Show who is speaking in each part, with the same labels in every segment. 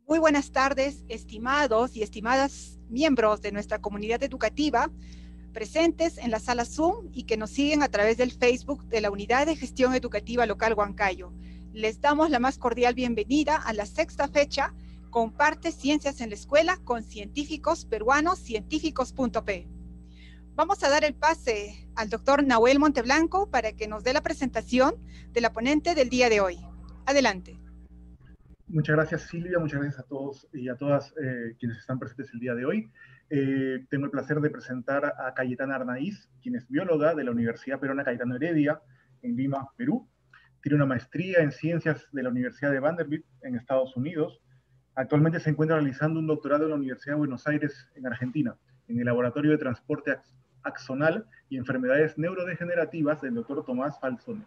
Speaker 1: Muy buenas tardes, estimados y estimadas miembros de nuestra comunidad educativa presentes en la sala Zoom y que nos siguen a través del Facebook de la Unidad de Gestión Educativa Local Huancayo. Les damos la más cordial bienvenida a la sexta fecha Comparte Ciencias en la Escuela con científicos peruanos científicos.p. Vamos a dar el pase al doctor Nahuel Monteblanco para que nos dé la presentación de la ponente del día de hoy. Adelante.
Speaker 2: Muchas gracias, Silvia. Muchas gracias a todos y a todas quienes están presentes el día de hoy. Tengo el placer de presentar a Cayetana Arnaiz, quien es bióloga de la Universidad Peruana Cayetano Heredia, en Lima, Perú. Tiene una maestría en ciencias de la Universidad de Vanderbilt, en Estados Unidos. Actualmente se encuentra realizando un doctorado en la Universidad de Buenos Aires, en Argentina, en el Laboratorio de Transporte Axonal y Enfermedades Neurodegenerativas del doctor Tomás Falzone.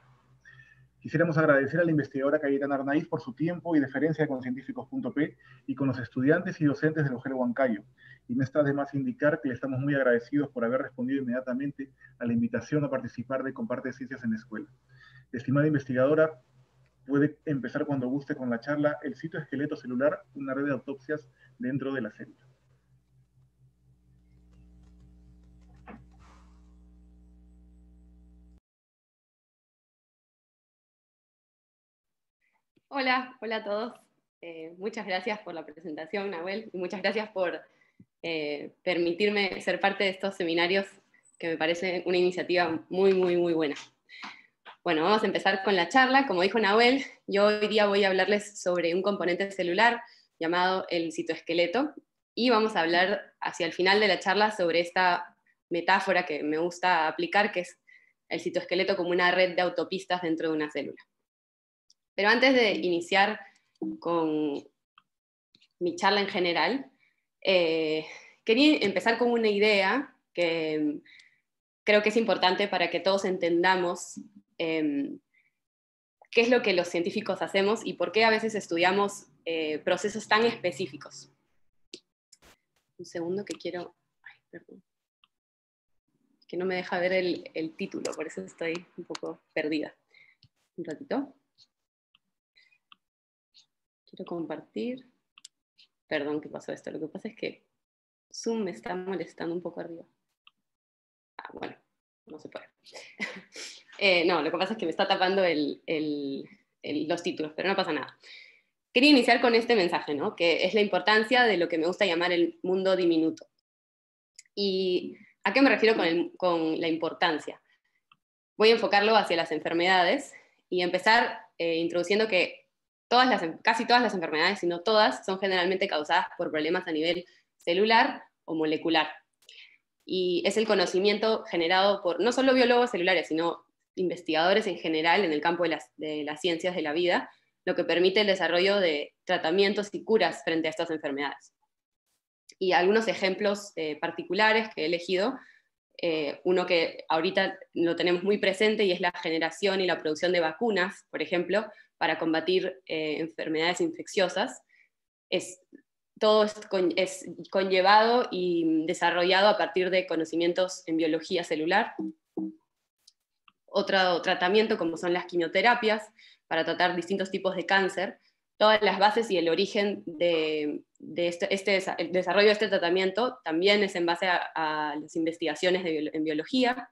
Speaker 2: Quisiéramos agradecer a la investigadora Cayetana Arnaiz por su tiempo y deferencia con científicos.p y con los estudiantes y docentes del UGEL Huancayo. Y no está de más indicar que le estamos muy agradecidos por haber respondido inmediatamente a la invitación a participar de Comparte Ciencias en la Escuela. Estimada investigadora, puede empezar cuando guste con la charla El citoesqueleto celular, una red de autopsias dentro de la célula.
Speaker 3: Hola a todos. Muchas gracias por la presentación, Nahuel, y muchas gracias por permitirme ser parte de estos seminarios, que me parece una iniciativa muy buena. Bueno, vamos a empezar con la charla. Como dijo Nahuel, yo hoy día voy a hablarles sobre un componente celular llamado el citoesqueleto, y vamos a hablar hacia el final de la charla sobre esta metáfora que me gusta aplicar, que es el citoesqueleto como una red de autopistas dentro de una célula. Pero antes de iniciar con mi charla en general, quería empezar con una idea que creo que es importante para que todos entendamos qué es lo que los científicos hacemos y por qué a veces estudiamos procesos tan específicos. Un segundo que quiero... Ay, perdón. Que no me deja ver el título, por eso estoy un poco perdida. Un ratito. Quiero compartir. Perdón, ¿qué pasó esto? Lo que pasa es que Zoom me está molestando un poco arriba. Bueno, no se puede. No, lo que pasa es que me está tapando los títulos, pero no pasa nada. Quería iniciar con este mensaje, ¿no? Que es la importancia de lo que me gusta llamar el mundo diminuto. ¿Y a qué me refiero con la importancia? Voy a enfocarlo hacia las enfermedades y empezar introduciendo que casi todas las enfermedades, si no todas, son generalmente causadas por problemas a nivel celular o molecular. Y es el conocimiento generado por no solo biólogos celulares, sino investigadores en general en el campo de las ciencias de la vida, lo que permite el desarrollo de tratamientos y curas frente a estas enfermedades. Y algunos ejemplos particulares que he elegido, uno que ahorita lo tenemos muy presente y es la generación y la producción de vacunas, por ejemplo, para combatir enfermedades infecciosas. Todo es conllevado y desarrollado a partir de conocimientos en biología celular. Otro tratamiento, como son las quimioterapias, para tratar distintos tipos de cáncer. Todas las bases y el origen el desarrollo de este tratamiento también es en base a las investigaciones en biología.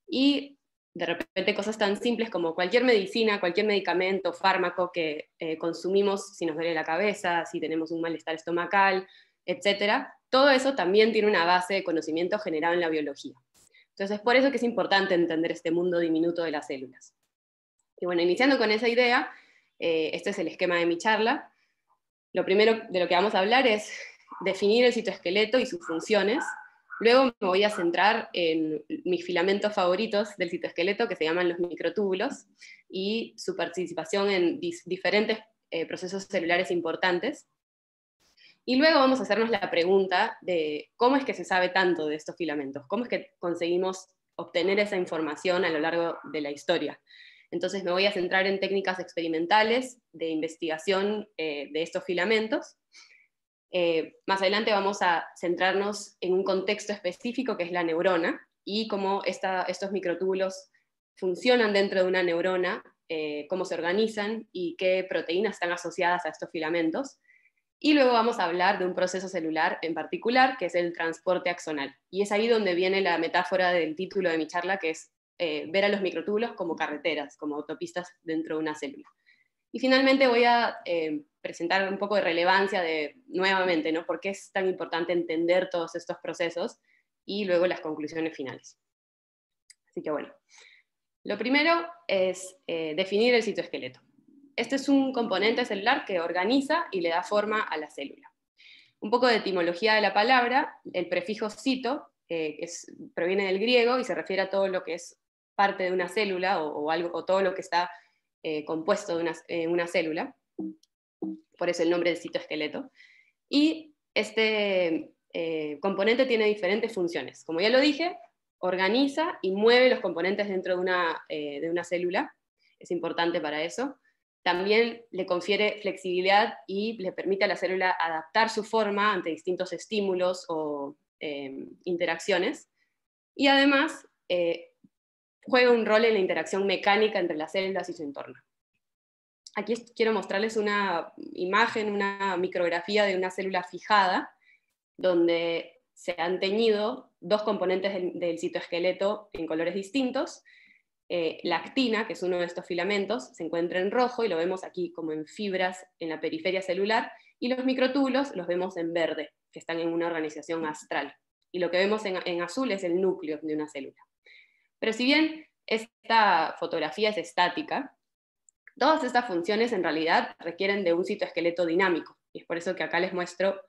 Speaker 3: Y de repente cosas tan simples como cualquier medicina, cualquier medicamento, fármaco que consumimos si nos duele la cabeza, si tenemos un malestar estomacal, etc. Todo eso también tiene una base de conocimiento generado en la biología. Entonces es por eso que es importante entender este mundo diminuto de las células. Y bueno, iniciando con esa idea, este es el esquema de mi charla. Lo primero de lo que vamos a hablar es definir el citoesqueleto y sus funciones. Luego me voy a centrar en mis filamentos favoritos del citoesqueleto, que se llaman los microtúbulos, y su participación en diferentes procesos celulares importantes. Y luego vamos a hacernos la pregunta de cómo es que se sabe tanto de estos filamentos, cómo es que conseguimos obtener esa información a lo largo de la historia. Entonces me voy a centrar en técnicas experimentales de investigación de estos filamentos. Más adelante vamos a centrarnos en un contexto específico que es la neurona y cómo estos microtúbulos funcionan dentro de una neurona, cómo se organizan y qué proteínas están asociadas a estos filamentos. Y luego vamos a hablar de un proceso celular en particular, que es el transporte axonal. Y es ahí donde viene la metáfora del título de mi charla, que es ver a los microtúbulos como carreteras, como autopistas dentro de una célula. Y finalmente voy a presentar un poco de relevancia nuevamente, ¿no? ¿Por qué es tan importante entender todos estos procesos? Y luego las conclusiones finales. Así que bueno, lo primero es definir el citoesqueleto. Este es un componente celular que organiza y le da forma a la célula. Un poco de etimología de la palabra, el prefijo cito proviene del griego y se refiere a todo lo que es parte de una célula o todo lo que está compuesto de una célula, por eso el nombre de citoesqueleto. Y este componente tiene diferentes funciones. Como ya lo dije, organiza y mueve los componentes dentro de una célula, es importante para eso. También le confiere flexibilidad y le permite a la célula adaptar su forma ante distintos estímulos o interacciones. Y además juega un rol en la interacción mecánica entre las células y su entorno. Aquí quiero mostrarles una imagen, una micrografía de una célula fijada, donde se han teñido dos componentes del citoesqueleto en colores distintos. La actina, que es uno de estos filamentos, se encuentra en rojo y lo vemos aquí como en fibras en la periferia celular, y los microtúbulos los vemos en verde, que están en una organización astral. Y lo que vemos en azul es el núcleo de una célula. Pero si bien esta fotografía es estática, todas estas funciones en realidad requieren de un citoesqueleto dinámico, y es por eso que acá les muestro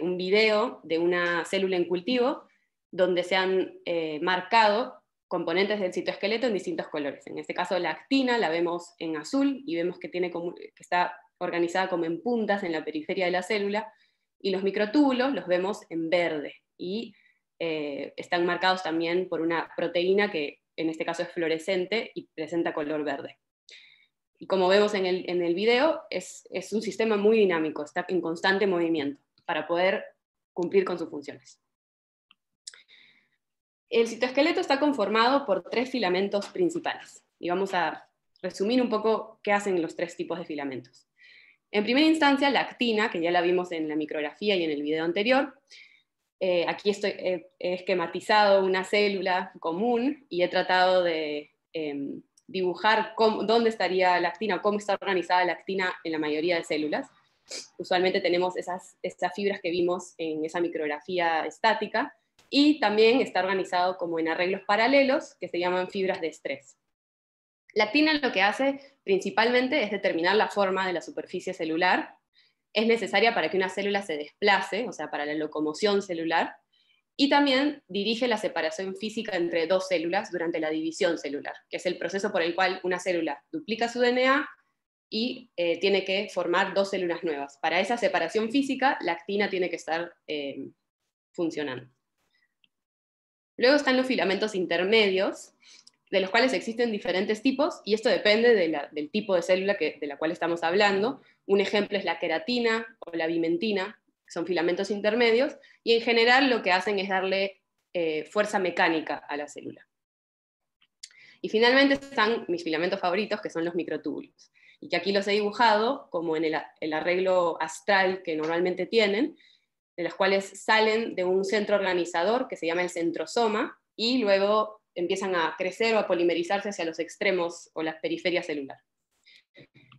Speaker 3: un video de una célula en cultivo donde se han marcado componentes del citoesqueleto en distintos colores. En este caso la actina la vemos en azul y vemos que está organizada como en puntas en la periferia de la célula, y los microtúbulos los vemos en verde y están marcados también por una proteína que en este caso es fluorescente y presenta color verde. Y como vemos en el video, es un sistema muy dinámico, está en constante movimiento para poder cumplir con sus funciones. El citoesqueleto está conformado por 3 filamentos principales, y vamos a resumir un poco qué hacen los 3 tipos de filamentos. En primera instancia, la actina, que ya la vimos en la micrografía y en el video anterior. Aquí he esquematizado una célula común y he tratado de dibujar dónde estaría la actina, cómo está organizada la actina en la mayoría de células. Usualmente tenemos esas fibras que vimos en esa micrografía estática, y también está organizado como en arreglos paralelos que se llaman fibras de estrés. La actina lo que hace principalmente es determinar la forma de la superficie celular. Es necesaria para que una célula se desplace, o sea, para la locomoción celular, y también dirige la separación física entre 2 células durante la división celular, que es el proceso por el cual una célula duplica su DNA y tiene que formar 2 células nuevas. Para esa separación física, la actina tiene que estar funcionando. Luego están los filamentos intermedios, de los cuales existen diferentes tipos, y esto depende del tipo de célula de la cual estamos hablando. Un ejemplo es la queratina o la bimentina, que son filamentos intermedios, y en general lo que hacen es darle fuerza mecánica a la célula. Y finalmente están mis filamentos favoritos, que son los microtúbulos, y que aquí los he dibujado como en el arreglo astral que normalmente tienen, de los cuales salen de un centro organizador que se llama el centrosoma, y luego empiezan a crecer o a polimerizarse hacia los extremos o las periferias celulares.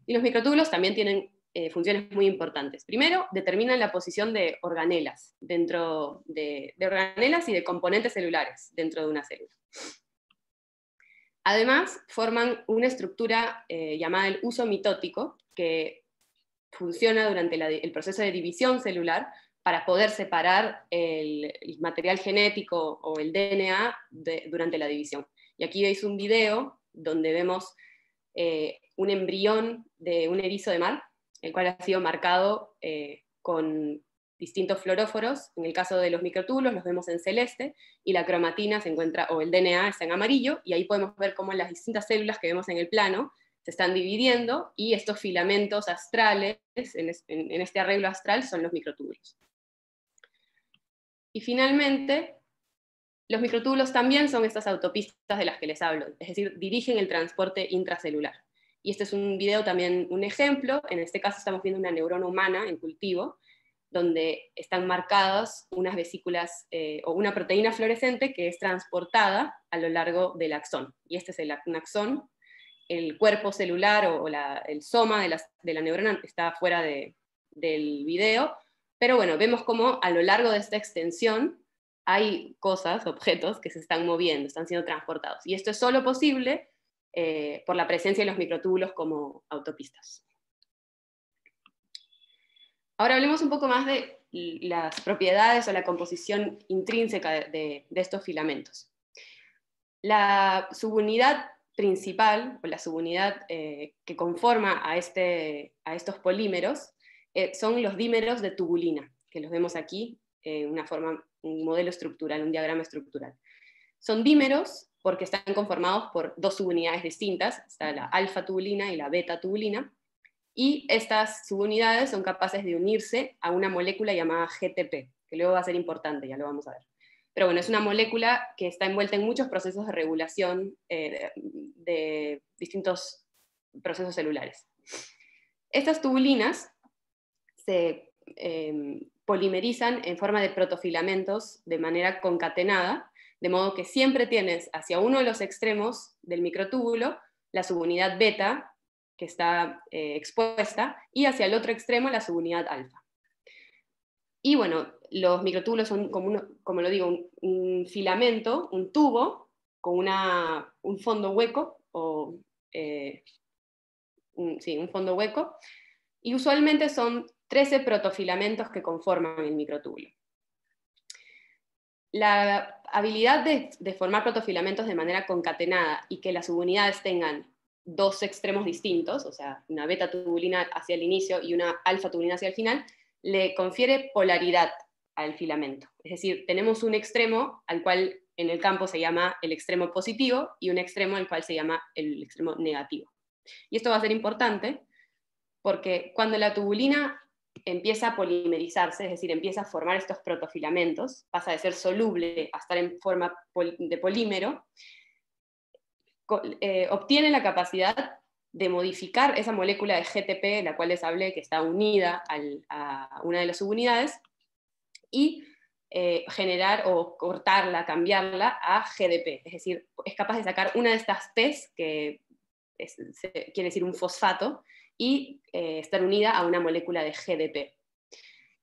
Speaker 3: Y los microtúbulos también tienen funciones muy importantes. Primero, determinan la posición de organelas, de organelas y de componentes celulares dentro de una célula. Además, forman una estructura llamada el uso mitótico, que funciona durante el proceso de división celular para poder separar el material genético o el DNA durante la división. Y aquí veis un video donde vemos un embrión de un erizo de mar, el cual ha sido marcado con distintos fluoróforos. En el caso de los microtúbulos los vemos en celeste, y la cromatina se encuentra, o el DNA está en amarillo, y ahí podemos ver cómo las distintas células que vemos en el plano se están dividiendo, y estos filamentos astrales, en este arreglo astral, son los microtúbulos. Y finalmente, los microtúbulos también son estas autopistas de las que les hablo, es decir, dirigen el transporte intracelular. Y este es un video también, un ejemplo. En este caso estamos viendo una neurona humana en cultivo, donde están marcadas unas vesículas o una proteína fluorescente que es transportada a lo largo del axón. Y este es un axón. El cuerpo celular o el soma de la neurona está fuera del video, pero bueno, vemos cómo a lo largo de esta extensión hay cosas, objetos que se están moviendo, están siendo transportados. Y esto es solo posible por la presencia de los microtúbulos como autopistas. Ahora hablemos un poco más de las propiedades o la composición intrínseca de estos filamentos. La subunidad principal, o la subunidad que conforma a estos polímeros, son los dímeros de tubulina, que los vemos aquí en un modelo estructural, un diagrama estructural. Son dímeros porque están conformados por dos subunidades distintas, está la alfa-tubulina y la beta-tubulina, y estas subunidades son capaces de unirse a una molécula llamada GTP, que luego va a ser importante, ya lo vamos a ver. Pero bueno, es una molécula que está envuelta en muchos procesos de regulación de distintos procesos celulares. Estas tubulinas se polimerizan en forma de protofilamentos de manera concatenada, de modo que siempre tienes hacia uno de los extremos del microtúbulo la subunidad beta, que está expuesta, y hacia el otro extremo la subunidad alfa. Y bueno, los microtúbulos son, como lo digo, un filamento, un tubo, con un fondo hueco, un fondo hueco, y usualmente son 13 protofilamentos que conforman el microtúbulo. La habilidad de formar protofilamentos de manera concatenada y que las subunidades tengan dos extremos distintos, o sea, una beta-tubulina hacia el inicio y una alfa-tubulina hacia el final, le confiere polaridad al filamento. Es decir, tenemos un extremo al cual en el campo se llama el extremo positivo y un extremo al cual se llama el extremo negativo. Y esto va a ser importante porque cuando la tubulina empieza a polimerizarse, es decir, empieza a formar estos protofilamentos, pasa de ser soluble a estar en forma de polímero, obtiene la capacidad de modificar esa molécula de GTP, la cual les hablé, que está unida a una de las subunidades, y generar o cortarla, cambiarla a GDP. Es decir, es capaz de sacar una de estas P's, que quiere decir un fosfato, y estar unida a una molécula de GDP.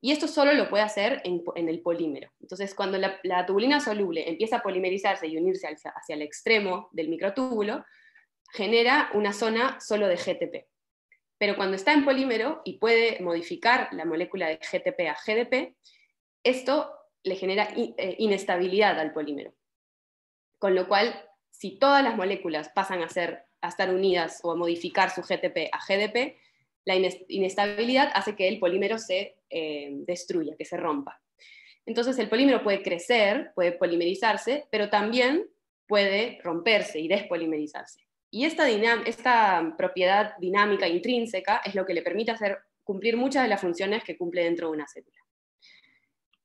Speaker 3: Y esto solo lo puede hacer en el polímero. Entonces, cuando la tubulina soluble empieza a polimerizarse y unirse hacia el extremo del microtúbulo, genera una zona solo de GTP. Pero cuando está en polímero y puede modificar la molécula de GTP a GDP, esto le genera inestabilidad al polímero. Con lo cual, si todas las moléculas pasan a estar unidas o a modificar su GTP a GDP, la inestabilidad hace que el polímero se destruya, que se rompa. Entonces el polímero puede crecer, puede polimerizarse, pero también puede romperse y despolimerizarse. Y esta propiedad dinámica intrínseca es lo que le permite cumplir muchas de las funciones que cumple dentro de una célula.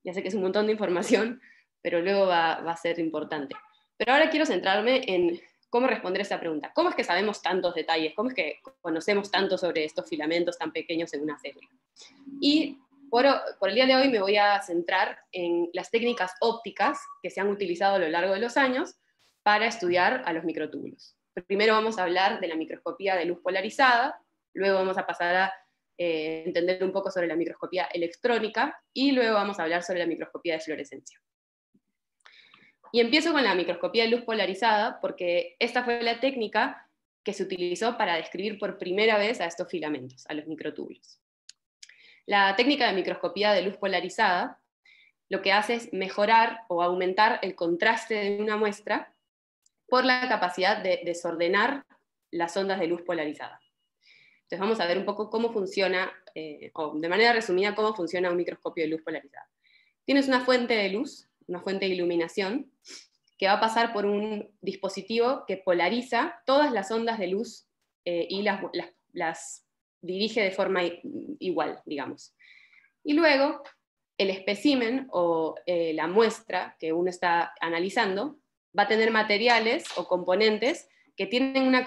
Speaker 3: Ya sé que es un montón de información, pero luego va a ser importante. Pero ahora quiero centrarme en cómo responder esta pregunta. ¿Cómo es que sabemos tantos detalles? ¿Cómo es que conocemos tanto sobre estos filamentos tan pequeños en una célula? Y por el día de hoy me voy a centrar en las técnicas ópticas que se han utilizado a lo largo de los años para estudiar a los microtúbulos. Primero vamos a hablar de la microscopía de luz polarizada, luego vamos a pasar a entender un poco sobre la microscopía electrónica, y luego vamos a hablar sobre la microscopía de fluorescencia. Y empiezo con la microscopía de luz polarizada, porque esta fue la técnica que se utilizó para describir por primera vez a estos filamentos, a los microtúbulos. La técnica de microscopía de luz polarizada lo que hace es mejorar o aumentar el contraste de una muestra por la capacidad de desordenar las ondas de luz polarizada. Entonces vamos a ver un poco cómo funciona, o de manera resumida, cómo funciona un microscopio de luz polarizada. Tienes una fuente de luz, una fuente de iluminación, que va a pasar por un dispositivo que polariza todas las ondas de luz y las dirige de forma igual, digamos. Y luego, el espécimen o la muestra que uno está analizando va a tener materiales o componentes que tienen la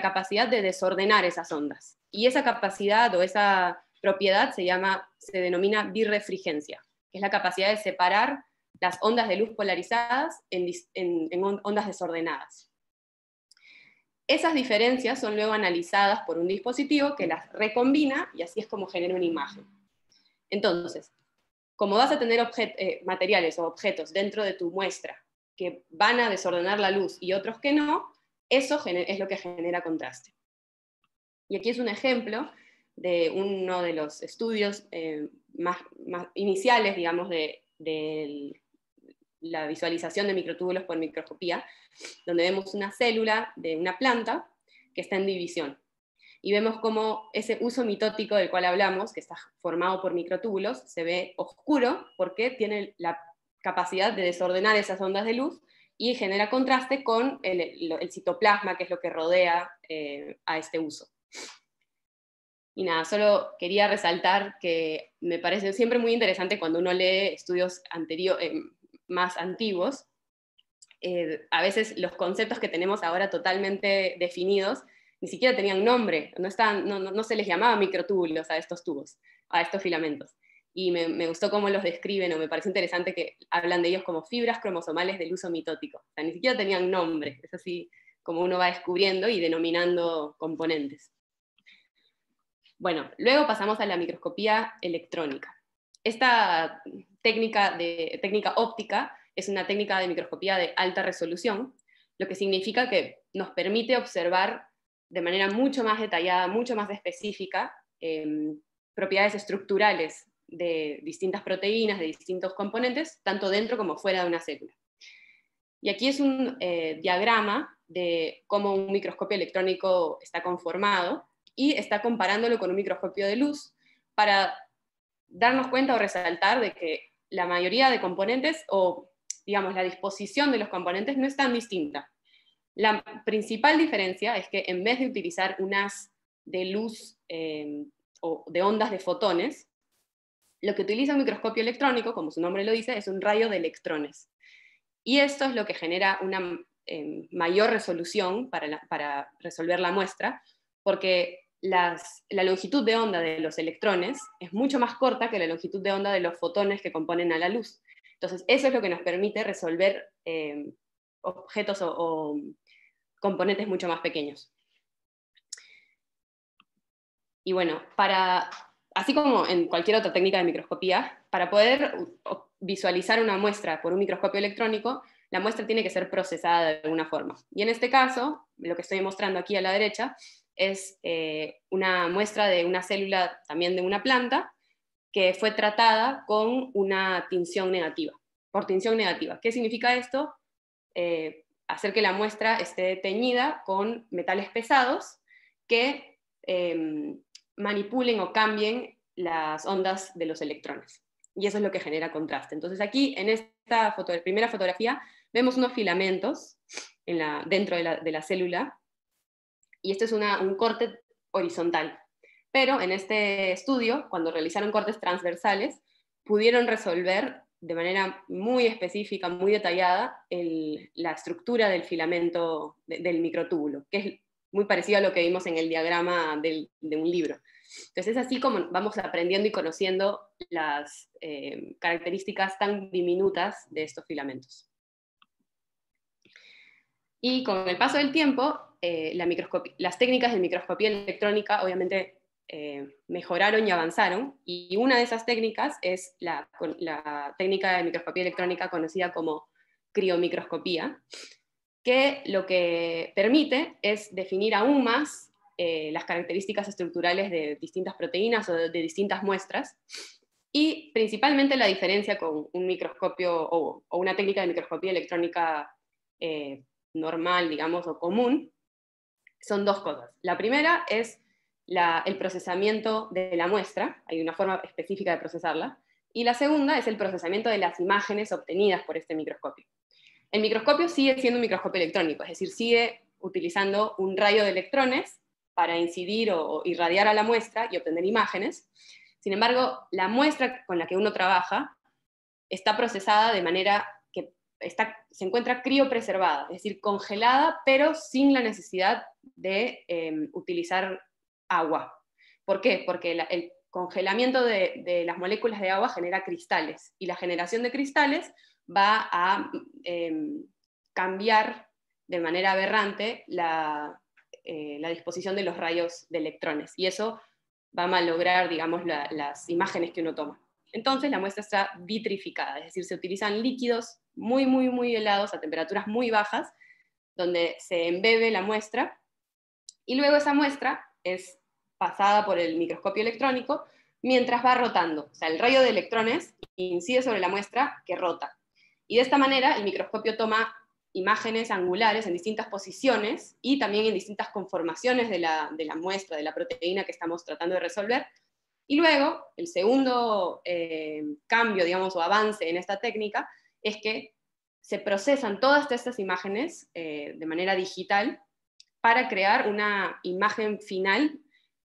Speaker 3: capacidad de desordenar esas ondas. Y esa capacidad o esa propiedad se denomina birrefringencia, que es la capacidad de separar las ondas de luz polarizadas en ondas desordenadas. Esas diferencias son luego analizadas por un dispositivo que las recombina y así es como genera una imagen. Entonces, como vas a tener materiales o objetos dentro de tu muestra que van a desordenar la luz y otros que no, eso es lo que genera contraste. Y aquí es un ejemplo de uno de los estudios más iniciales, digamos, de la visualización de microtúbulos por microscopía, donde vemos una célula de una planta que está en división. Y vemos cómo ese uso mitótico del cual hablamos, que está formado por microtúbulos, se ve oscuro porque tiene la capacidad de desordenar esas ondas de luz y genera contraste con el citoplasma, que es lo que rodea a este uso. Y nada, solo quería resaltar que me parece siempre muy interesante cuando uno lee estudios más antiguos, a veces los conceptos que tenemos ahora totalmente definidos ni siquiera tenían nombre, no se les llamaba microtúbulos a estos tubos, a estos filamentos. Y me gustó cómo los describen, o me parece interesante que hablan de ellos como fibras cromosomales del uso mitótico. O sea, ni siquiera tenían nombre, es así como uno va descubriendo y denominando componentes. Bueno, luego pasamos a la microscopía electrónica. Esta técnica óptica es una técnica de microscopía de alta resolución, lo que significa que nos permite observar de manera mucho más detallada, mucho más específica, propiedades estructurales de distintas proteínas, de distintos componentes, tanto dentro como fuera de una célula. Y aquí es un diagrama de cómo un microscopio electrónico está conformado, y está comparándolo con un microscopio de luz para darnos cuenta o resaltar de que la mayoría de componentes, o digamos la disposición de los componentes, no es tan distinta. La principal diferencia es que en vez de utilizar unas de luz o de ondas de fotones, lo que utiliza un microscopio electrónico, como su nombre lo dice, es un rayo de electrones. Y esto es lo que genera una mayor resolución para resolver la muestra, porque la longitud de onda de los electrones es mucho más corta que la longitud de onda de los fotones que componen a la luz. Entonces, eso es lo que nos permite resolver objetos o componentes mucho más pequeños. Y bueno, así como en cualquier otra técnica de microscopía, para poder visualizar una muestra por un microscopio electrónico, la muestra tiene que ser procesada de alguna forma. Y en este caso, lo que estoy mostrando aquí a la derecha, es una muestra de una célula también de una planta que fue tratada con una tinción negativa, por tinción negativa. ¿Qué significa esto? Hacer que la muestra esté teñida con metales pesados que manipulen o cambien las ondas de los electrones. Y eso es lo que genera contraste. Entonces aquí, en esta primera fotografía, vemos unos filamentos dentro de la célula, y esto es un corte horizontal. Pero en este estudio, cuando realizaron cortes transversales, pudieron resolver de manera muy específica, muy detallada, la estructura del filamento del microtúbulo, que es muy parecido a lo que vimos en el diagrama de un libro. Entonces es así como vamos aprendiendo y conociendo las características tan diminutas de estos filamentos. Y con el paso del tiempo, las técnicas de microscopía electrónica obviamente mejoraron y avanzaron, y una de esas técnicas es la técnica de microscopía electrónica conocida como criomicroscopía, que lo que permite es definir aún más las características estructurales de distintas proteínas o de distintas muestras, y principalmente la diferencia con un microscopio o una técnica de microscopía electrónica normal, digamos, o común, son dos cosas. La primera es el procesamiento de la muestra, hay una forma específica de procesarla, y la segunda es el procesamiento de las imágenes obtenidas por este microscopio. El microscopio sigue siendo un microscopio electrónico, es decir, sigue utilizando un rayo de electrones para incidir o irradiar a la muestra y obtener imágenes. Sin embargo, la muestra con la que uno trabaja está procesada de manera que se encuentra criopreservada, es decir, congelada, pero sin la necesidad de utilizar agua. ¿Por qué? Porque el congelamiento de las moléculas de agua genera cristales, y la generación de cristales va a cambiar de manera aberrante la disposición de los rayos de electrones, y eso va a malograr, digamos, las imágenes que uno toma. Entonces la muestra está vitrificada, es decir, se utilizan líquidos muy, muy, muy helados a temperaturas muy bajas, donde se embebe la muestra, y luego esa muestra es pasada por el microscopio electrónico mientras va rotando. O sea, el rayo de electrones incide sobre la muestra que rota. Y de esta manera el microscopio toma imágenes angulares en distintas posiciones y también en distintas conformaciones de la muestra, de la proteína que estamos tratando de resolver. Y luego, el segundo cambio, digamos, o avance en esta técnica es que se procesan todas estas imágenes de manera digital para crear una imagen final,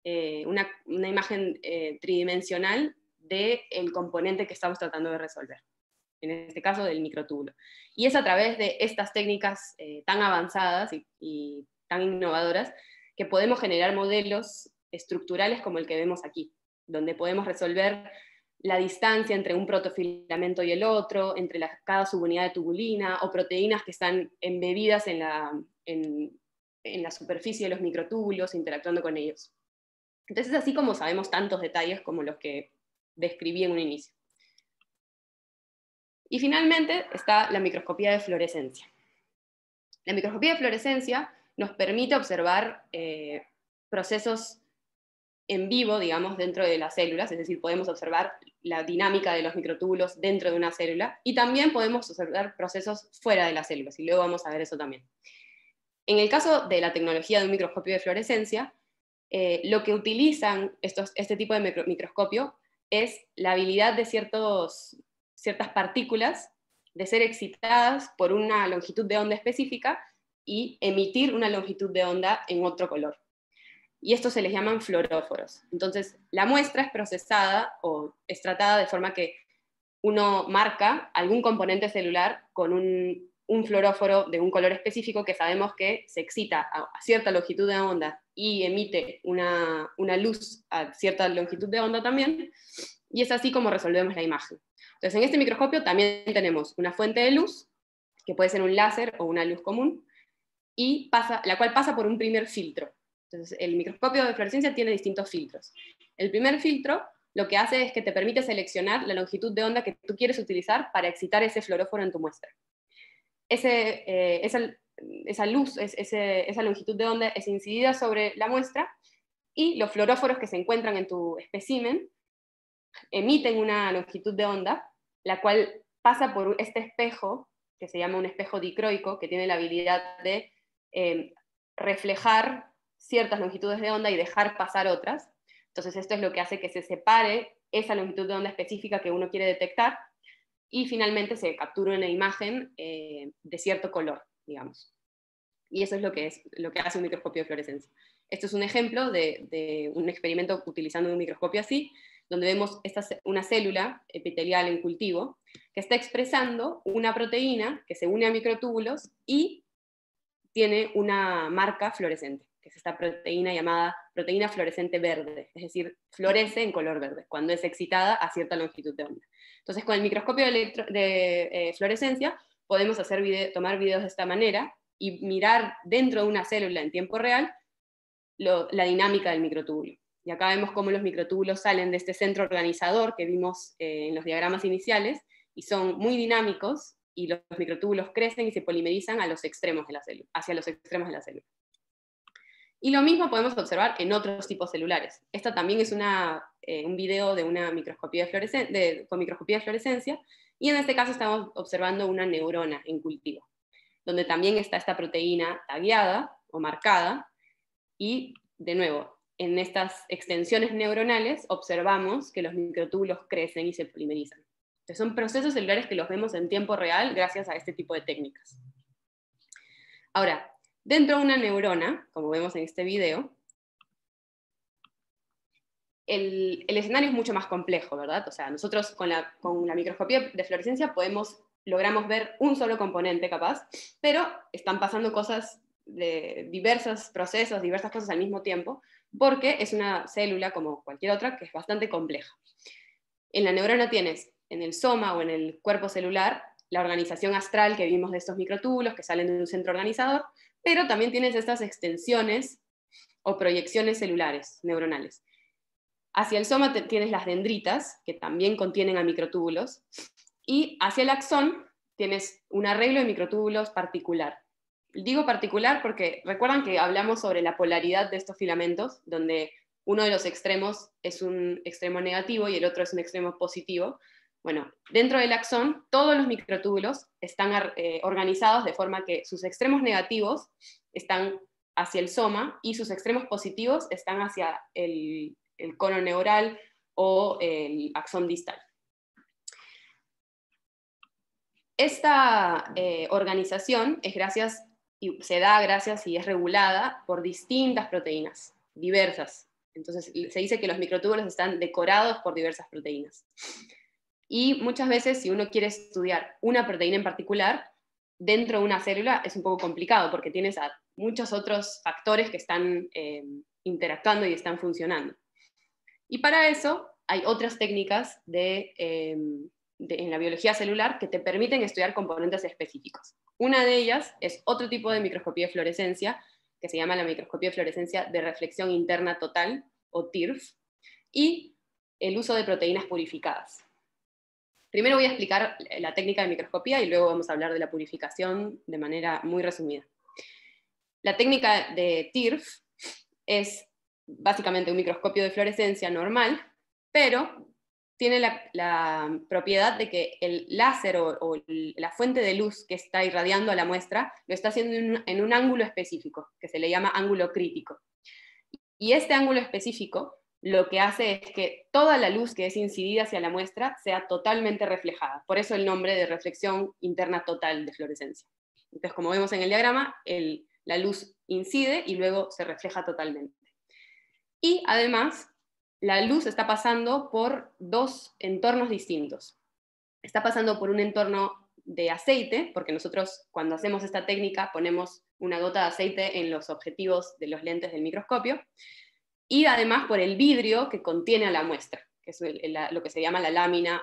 Speaker 3: una imagen tridimensional del componente que estamos tratando de resolver, en este caso del microtúbulo. Y es a través de estas técnicas tan avanzadas y tan innovadoras que podemos generar modelos estructurales como el que vemos aquí, donde podemos resolver la distancia entre un protofilamento y el otro, entre cada subunidad de tubulina, o proteínas que están embebidas en la superficie de los microtúbulos, interactuando con ellos. Entonces, así como sabemos tantos detalles como los que describí en un inicio. Y finalmente está la microscopía de fluorescencia. La microscopía de fluorescencia nos permite observar procesos en vivo, digamos, dentro de las células, es decir, podemos observar la dinámica de los microtúbulos dentro de una célula, y también podemos observar procesos fuera de las células, y luego vamos a ver eso también. En el caso de la tecnología de un microscopio de fluorescencia, lo que utilizan este tipo de microscopio es la habilidad de ciertas partículas de ser excitadas por una longitud de onda específica y emitir una longitud de onda en otro color. Y estos se les llaman fluoróforos. Entonces, la muestra es procesada o es tratada de forma que uno marca algún componente celular con un fluoróforo de un color específico que sabemos que se excita a cierta longitud de onda y emite una luz a cierta longitud de onda también, y es así como resolvemos la imagen. Entonces, en este microscopio también tenemos una fuente de luz, que puede ser un láser o una luz común, y la cual pasa por un primer filtro. Entonces, el microscopio de fluorescencia tiene distintos filtros. El primer filtro lo que hace es que te permite seleccionar la longitud de onda que tú quieres utilizar para excitar ese fluoróforo en tu muestra. Esa luz, esa longitud de onda es incidida sobre la muestra, y los fluoróforos que se encuentran en tu espécimen emiten una longitud de onda, la cual pasa por este espejo, que se llama un espejo dicroico, que tiene la habilidad de reflejar ciertas longitudes de onda y dejar pasar otras. Entonces esto es lo que hace que se separe esa longitud de onda específica que uno quiere detectar, y finalmente se captura una imagen de cierto color, digamos. Y eso es lo que hace un microscopio de fluorescencia. Esto es un ejemplo de un experimento utilizando un microscopio así, donde vemos una célula epitelial en cultivo que está expresando una proteína que se une a microtúbulos y tiene una marca fluorescente, que es esta proteína llamada proteína fluorescente verde, es decir, florece en color verde cuando es excitada a cierta longitud de onda. Entonces, con el microscopio de fluorescencia podemos tomar videos de esta manera y mirar dentro de una célula en tiempo real la dinámica del microtúbulo. Y acá vemos cómo los microtúbulos salen de este centro organizador que vimos en los diagramas iniciales, y son muy dinámicos, y los microtúbulos crecen y se polimerizan hacia los extremos de la célula. Y lo mismo podemos observar en otros tipos celulares. Esta también es un video de una microscopía con microscopía de fluorescencia, y en este caso estamos observando una neurona en cultivo, donde también está esta proteína tagueada o marcada, y de nuevo, en estas extensiones neuronales observamos que los microtúbulos crecen y se polimerizan. Entonces son procesos celulares que los vemos en tiempo real gracias a este tipo de técnicas. Ahora, dentro de una neurona, como vemos en este video, el escenario es mucho más complejo, ¿verdad? O sea, nosotros con la microscopía de fluorescencia podemos logramos ver un solo componente capaz, pero están pasando cosas de diversos procesos, diversas cosas al mismo tiempo, porque es una célula como cualquier otra que es bastante compleja. En la neurona tienes, en el soma o en el cuerpo celular, la organización astral que vimos de estos microtúbulos que salen de un centro organizador, pero también tienes estas extensiones o proyecciones celulares, neuronales. Hacia el soma tienes las dendritas, que también contienen a microtúbulos, y hacia el axón tienes un arreglo de microtúbulos particular. Digo particular porque recuerdan que hablamos sobre la polaridad de estos filamentos, donde uno de los extremos es un extremo negativo y el otro es un extremo positivo. Bueno, dentro del axón, todos los microtúbulos están organizados de forma que sus extremos negativos están hacia el soma y sus extremos positivos están hacia el cono neural o el axón distal. Esta organización se da gracias y es regulada por distintas proteínas, diversas. Entonces se dice que los microtúbulos están decorados por diversas proteínas. Y muchas veces, si uno quiere estudiar una proteína en particular, dentro de una célula es un poco complicado, porque tienes a muchos otros factores que están interactuando y están funcionando. Y para eso hay otras técnicas en la biología celular que te permiten estudiar componentes específicos. Una de ellas es otro tipo de microscopía de fluorescencia, que se llama la microscopía de fluorescencia de reflexión interna total, o TIRF, y el uso de proteínas purificadas. Primero voy a explicar la técnica de microscopía y luego vamos a hablar de la purificación de manera muy resumida. La técnica de TIRF es básicamente un microscopio de fluorescencia normal, pero tiene la propiedad de que el láser o la fuente de luz que está irradiando a la muestra lo está haciendo en un ángulo específico, que se le llama ángulo crítico. Y este ángulo específico lo que hace es que toda la luz que es incidida hacia la muestra sea totalmente reflejada. Por eso el nombre de reflexión interna total de fluorescencia. Entonces, como vemos en el diagrama, la luz incide y luego se refleja totalmente. Y además, la luz está pasando por dos entornos distintos. Está pasando por un entorno de aceite, porque nosotros cuando hacemos esta técnica ponemos una gota de aceite en los objetivos de los lentes del microscopio, y además por el vidrio que contiene a la muestra, que es lo que se llama la lámina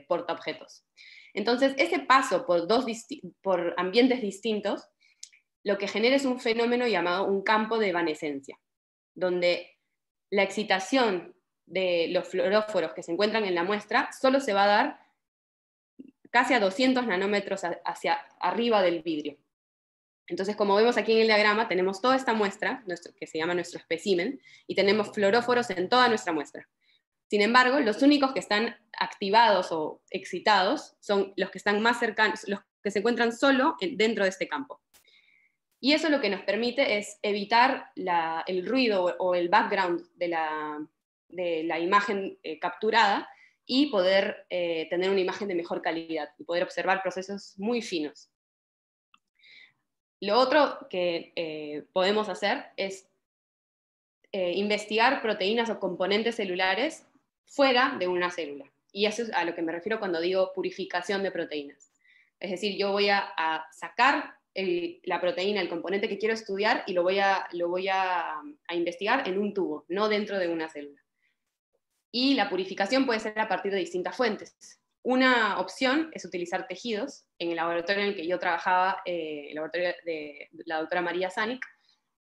Speaker 3: portaobjetos. Entonces, ese paso por ambientes distintos, lo que genera es un fenómeno llamado un campo de evanescencia, donde la excitación de los fluoróforos que se encuentran en la muestra solo se va a dar casi a 200 nanómetros hacia arriba del vidrio. Entonces, como vemos aquí en el diagrama, tenemos toda esta muestra, que se llama nuestro espécimen, y tenemos fluoróforos en toda nuestra muestra. Sin embargo, los únicos que están activados o excitados son los que están más cercanos, los que se encuentran solo dentro de este campo. Y eso lo que nos permite es evitar el ruido o el background de la imagen capturada y poder tener una imagen de mejor calidad y poder observar procesos muy finos. Lo otro que podemos hacer es investigar proteínas o componentes celulares fuera de una célula. Y eso es a lo que me refiero cuando digo purificación de proteínas. Es decir, yo voy a sacar la proteína, el componente que quiero estudiar, y lo voy a investigar en un tubo, no dentro de una célula. Y la purificación puede ser a partir de distintas fuentes. Una opción es utilizar tejidos. En el laboratorio en el que yo trabajaba, el laboratorio de la doctora María Zanik,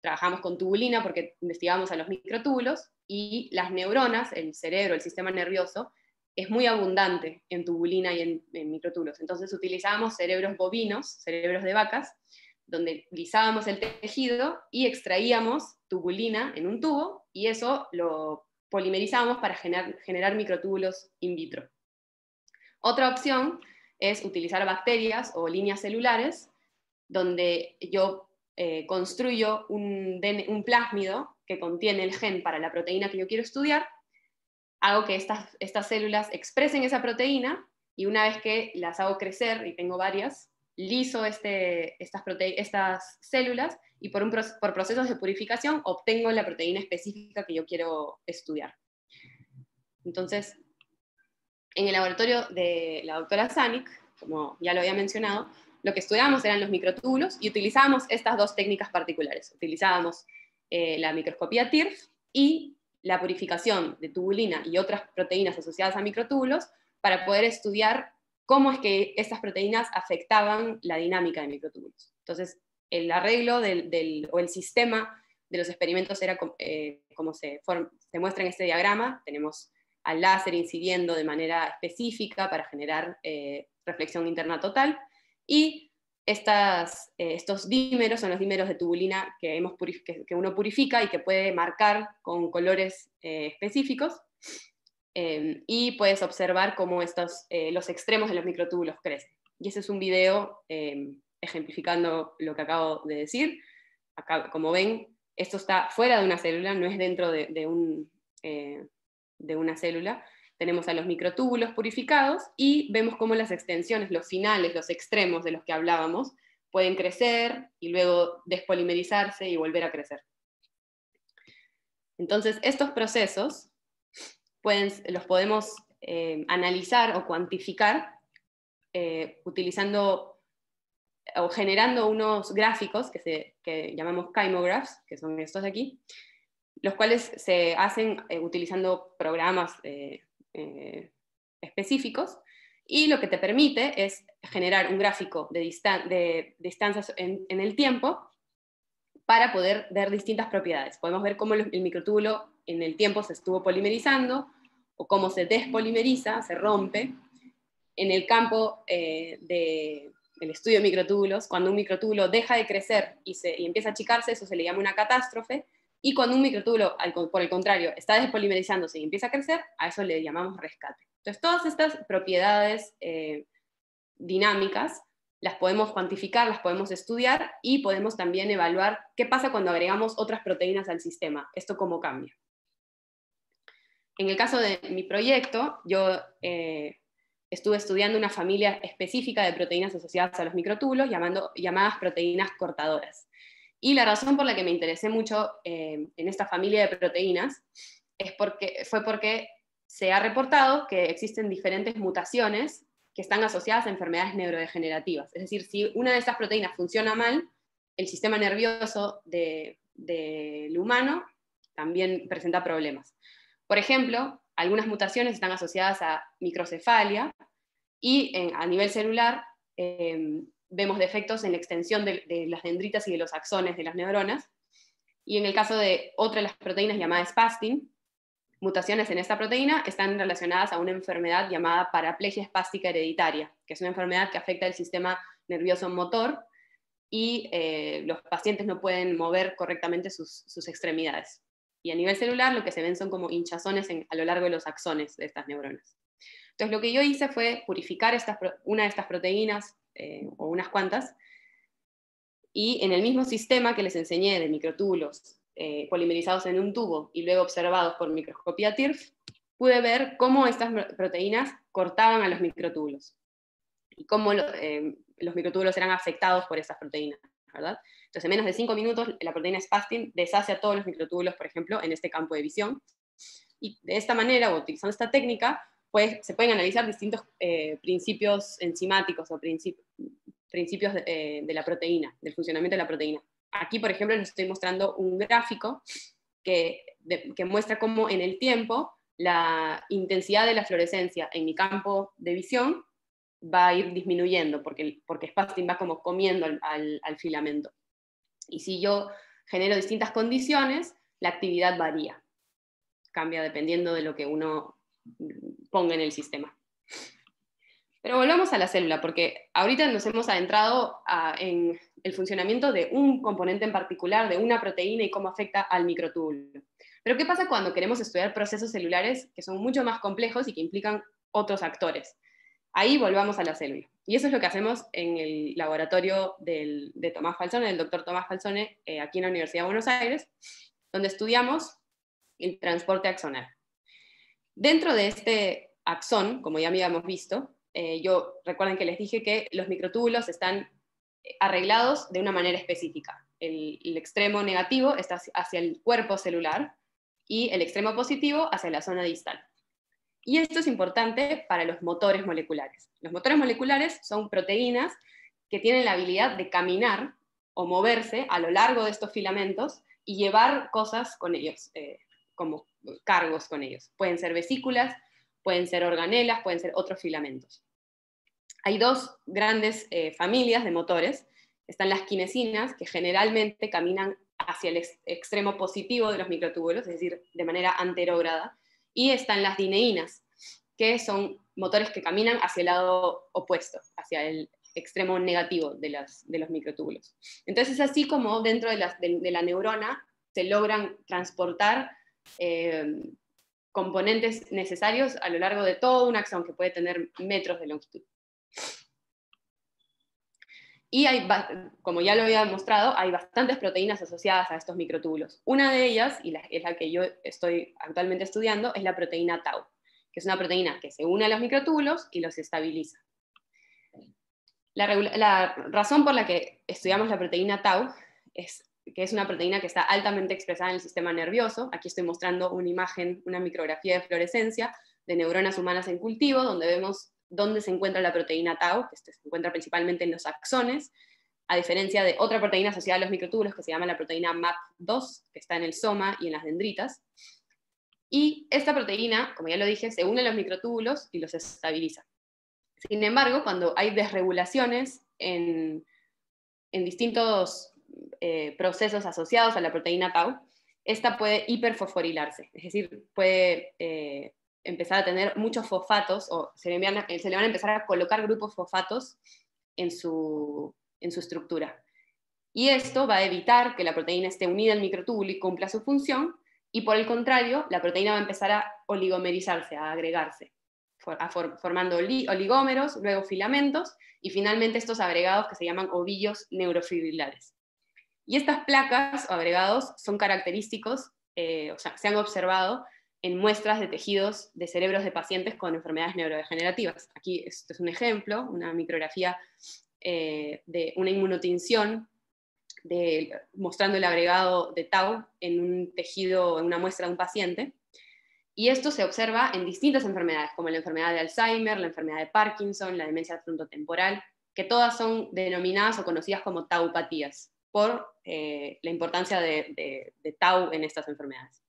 Speaker 3: trabajamos con tubulina porque investigamos a los microtúbulos, y las neuronas, el cerebro, el sistema nervioso, es muy abundante en tubulina y en microtúbulos. Entonces utilizábamos cerebros bovinos, cerebros de vacas, donde lisábamos el tejido y extraíamos tubulina en un tubo, y eso lo polimerizábamos para generar microtúbulos in vitro. Otra opción es utilizar bacterias o líneas celulares, donde yo construyo un plásmido que contiene el gen para la proteína que yo quiero estudiar, hago que estas células expresen esa proteína, y una vez que las hago crecer, y tengo varias, liso estas células, y por procesos de purificación obtengo la proteína específica que yo quiero estudiar. Entonces, en el laboratorio de la doctora Zanik, como ya lo había mencionado, lo que estudiábamos eran los microtúbulos y utilizábamos estas dos técnicas particulares. Utilizábamos la microscopía TIRF y la purificación de tubulina y otras proteínas asociadas a microtúbulos para poder estudiar cómo es que estas proteínas afectaban la dinámica de microtúbulos. Entonces, el arreglo o el sistema de los experimentos era como se muestra en este diagrama. Tenemos al láser incidiendo de manera específica para generar reflexión interna total, y estos dímeros son los dímeros de tubulina que uno purifica y que puede marcar con colores específicos, y puedes observar cómo los extremos de los microtúbulos crecen. Y ese es un video ejemplificando lo que acabo de decir. Acá, como ven, esto está fuera de una célula, no es dentro de una célula. Tenemos a los microtúbulos purificados y vemos cómo las extensiones, los finales, los extremos de los que hablábamos, pueden crecer y luego despolimerizarse y volver a crecer. Entonces, estos procesos los podemos analizar o cuantificar utilizando o generando unos gráficos que llamamos chymographs, que son estos de aquí, los cuales se hacen utilizando programas específicos, y lo que te permite es generar un gráfico de distancias en el tiempo para poder ver distintas propiedades. Podemos ver cómo el microtúbulo en el tiempo se estuvo polimerizando, o cómo se despolimeriza, se rompe. En el campo del estudio de microtúbulos, cuando un microtúbulo deja de crecer y empieza a achicarse, eso se le llama una catástrofe. Y cuando un microtúbulo, por el contrario, está despolimerizándose y empieza a crecer, a eso le llamamos rescate. Entonces, todas estas propiedades dinámicas las podemos cuantificar, las podemos estudiar, y podemos también evaluar qué pasa cuando agregamos otras proteínas al sistema, esto cómo cambia. En el caso de mi proyecto, yo estuve estudiando una familia específica de proteínas asociadas a los microtúbulos, llamadas proteínas cortadoras. Y la razón por la que me interesé mucho en esta familia de proteínas fue porque se ha reportado que existen diferentes mutaciones que están asociadas a enfermedades neurodegenerativas. Es decir, si una de estas proteínas funciona mal, el sistema nervioso del humano también presenta problemas. Por ejemplo, algunas mutaciones están asociadas a microcefalia, y a nivel celular vemos defectos en la extensión de las dendritas y de los axones de las neuronas. Y en el caso de otra de las proteínas llamada spastin, mutaciones en esta proteína están relacionadas a una enfermedad llamada paraplegia espástica hereditaria, que es una enfermedad que afecta el sistema nervioso motor, y los pacientes no pueden mover correctamente sus extremidades. Y a nivel celular lo que se ven son como hinchazones a lo largo de los axones de estas neuronas. Entonces, lo que yo hice fue purificar una de estas proteínas, o unas cuantas, y en el mismo sistema que les enseñé de microtúbulos polimerizados en un tubo y luego observados por microscopía TIRF, pude ver cómo estas proteínas cortaban a los microtúbulos y cómo los microtúbulos eran afectados por estas proteínas, ¿verdad? Entonces, en menos de 5 minutos, la proteína spastin deshace a todos los microtúbulos, por ejemplo, en este campo de visión. Y de esta manera, o utilizando esta técnica, pues, se pueden analizar distintos principios enzimáticos o principios de la proteína, del funcionamiento de la proteína. Aquí, por ejemplo, les estoy mostrando un gráfico que muestra cómo en el tiempo la intensidad de la fluorescencia en mi campo de visión va a ir disminuyendo, porque spastin va como comiendo al filamento. Y si yo genero distintas condiciones, la actividad varía. Cambia dependiendo de lo que uno ponga en el sistema. Pero volvamos a la célula, porque ahorita nos hemos adentrado en el funcionamiento de un componente en particular, de una proteína, y cómo afecta al microtúbulo. Pero ¿qué pasa cuando queremos estudiar procesos celulares que son mucho más complejos y que implican otros actores? Ahí volvamos a la célula. Y eso es lo que hacemos en el laboratorio de Tomás Falzone, del doctor Tomás Falzone, aquí en la Universidad de Buenos Aires, donde estudiamos el transporte axonal. Dentro de este axón, como ya habíamos visto, recuerden que les dije que los microtúbulos están arreglados de una manera específica. El extremo negativo está hacia el cuerpo celular y el extremo positivo hacia la zona distal. Y esto es importante para los motores moleculares. Los motores moleculares son proteínas que tienen la habilidad de caminar o moverse a lo largo de estos filamentos y llevar cosas con ellos, como cargos con ellos. Pueden ser vesículas, pueden ser organelas, pueden ser otros filamentos. Hay dos grandes familias de motores. Están las quinesinas, que generalmente caminan hacia el extremo positivo de los microtúbulos, es decir, de manera anterógrada, y están las dineínas, que son motores que caminan hacia el lado opuesto, hacia el extremo negativo de los microtúbulos. Entonces, así como dentro de la neurona se logran transportar componentes necesarios a lo largo de todo un axón que puede tener metros de longitud. Y hay, como ya lo había mostrado, hay bastantes proteínas asociadas a estos microtúbulos. Una de ellas, y es la que yo estoy actualmente estudiando, es la proteína tau, que es una proteína que se une a los microtúbulos y los estabiliza. La razón por la que estudiamos la proteína tau es que es una proteína que está altamente expresada en el sistema nervioso. Aquí estoy mostrando una imagen, una micrografía de fluorescencia de neuronas humanas en cultivo, donde vemos dónde se encuentra la proteína tau, que se encuentra principalmente en los axones, a diferencia de otra proteína asociada a los microtúbulos que se llama la proteína MAP2, que está en el soma y en las dendritas. Y esta proteína, como ya lo dije, se une a los microtúbulos y los estabiliza. Sin embargo, cuando hay desregulaciones en distintos procesos asociados a la proteína tau, esta puede hiperfosforilarse, es decir, puede empezar a tener muchos fosfatos, o se le van a empezar a colocar grupos fosfatos en su estructura. Y esto va a evitar que la proteína esté unida al microtúbulo y cumpla su función, y por el contrario, la proteína va a empezar a oligomerizarse, a agregarse, formando oligómeros, luego filamentos, y finalmente estos agregados que se llaman ovillos neurofibrilares. Y estas placas o agregados son característicos, o sea, se han observado en muestras de tejidos de cerebros de pacientes con enfermedades neurodegenerativas. Aquí esto es un ejemplo, una micrografía de una inmunotinción mostrando el agregado de tau en un tejido, en una muestra de un paciente. Y esto se observa en distintas enfermedades, como la enfermedad de Alzheimer, la enfermedad de Parkinson, la demencia frontotemporal, que todas son denominadas o conocidas como taupatías, por la importancia de tau en estas enfermedades.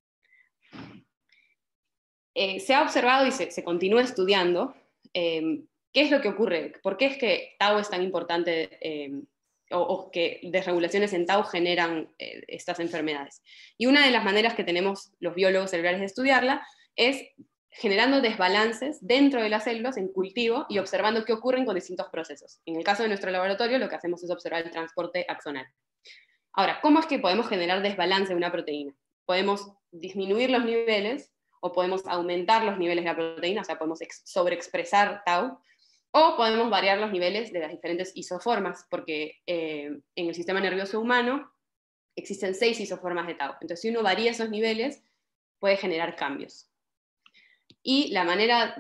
Speaker 3: Se ha observado y se continúa estudiando qué es lo que ocurre, por qué es que tau es tan importante, o que desregulaciones en tau generan estas enfermedades. Y una de las maneras que tenemos los biólogos cerebrales de estudiarla es generando desbalances dentro de las células en cultivo y observando qué ocurren con distintos procesos. En el caso de nuestro laboratorio, lo que hacemos es observar el transporte axonal. Ahora, ¿cómo es que podemos generar desbalance en una proteína? Podemos disminuir los niveles, o podemos aumentar los niveles de la proteína, o sea, podemos sobreexpresar tau, o podemos variar los niveles de las diferentes isoformas, porque en el sistema nervioso humano existen 6 isoformas de tau. Entonces, si uno varía esos niveles, puede generar cambios. Y la manera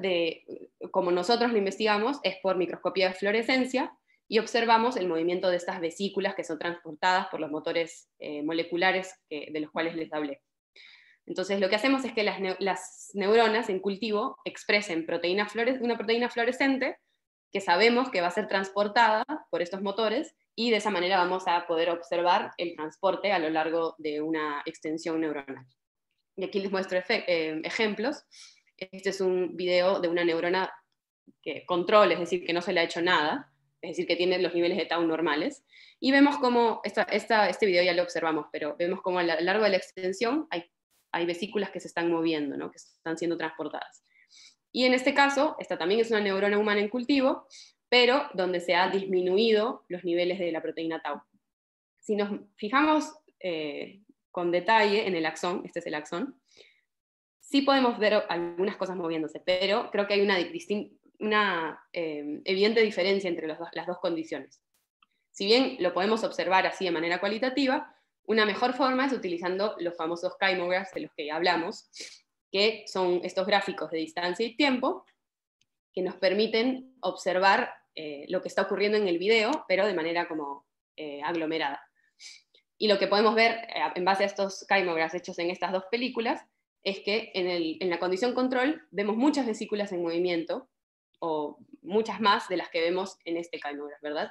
Speaker 3: como nosotros lo investigamos es por microscopía de fluorescencia, y observamos el movimiento de estas vesículas que son transportadas por los motores moleculares de los cuales les hablé. Entonces, lo que hacemos es que las neuronas en cultivo expresen una proteína fluorescente que sabemos que va a ser transportada por estos motores, y de esa manera vamos a poder observar el transporte a lo largo de una extensión neuronal. Y aquí les muestro ejemplos. Este es un video de una neurona control, es decir, que no se le ha hecho nada, es decir, que tiene los niveles de tau normales, y vemos cómo, este video ya lo observamos, pero vemos cómo a lo largo de la extensión hay vesículas que se están moviendo, ¿no? Que están siendo transportadas. Y en este caso, esta también es una neurona humana en cultivo, pero donde se ha disminuido los niveles de la proteína tau. Si nos fijamos con detalle en el axón, este es el axón, sí podemos ver algunas cosas moviéndose, pero creo que hay una evidente diferencia entre las dos condiciones. Si bien lo podemos observar así de manera cualitativa, una mejor forma es utilizando los famosos kymograph de los que ya hablamos, que son estos gráficos de distancia y tiempo, que nos permiten observar lo que está ocurriendo en el video, pero de manera como aglomerada. Y lo que podemos ver en base a estos kymographs hechos en estas dos películas, es que en la condición control vemos muchas vesículas en movimiento, o muchas más de las que vemos en este cañón, ¿verdad?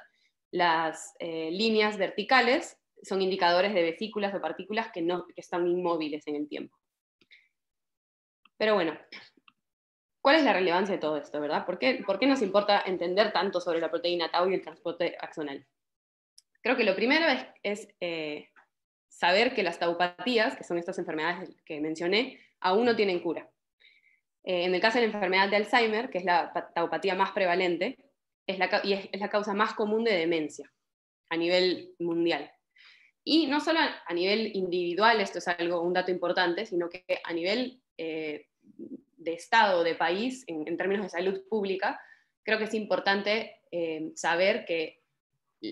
Speaker 3: Las líneas verticales son indicadores de vesículas o partículas que están inmóviles en el tiempo. Pero bueno, ¿cuál es la relevancia de todo esto, verdad? ¿Por qué nos importa entender tanto sobre la proteína tau y el transporte axonal? Creo que lo primero es saber que las taupatías, que son estas enfermedades que mencioné, aún no tienen cura. En el caso de la enfermedad de Alzheimer, que es la taupatía más prevalente, es la causa más común de demencia a nivel mundial. Y no solo a nivel individual, esto es un dato importante, sino que a nivel de Estado, de país, en términos de salud pública, creo que es importante saber que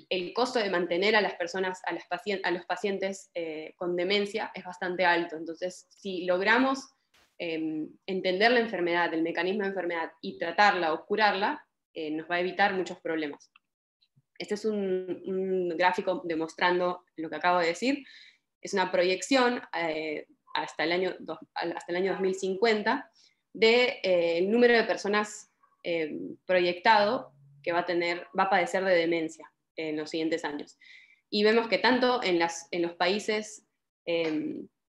Speaker 3: el costo de mantener a las personas, a los pacientes con demencia es bastante alto. Entonces, si logramos entender la enfermedad, el mecanismo de enfermedad, y tratarla o curarla, nos va a evitar muchos problemas. Este es un gráfico demostrando lo que acabo de decir. Es una proyección hasta el año 2050 del número de personas proyectado que va a padecer de demencia en los siguientes años. Y vemos que tanto en los países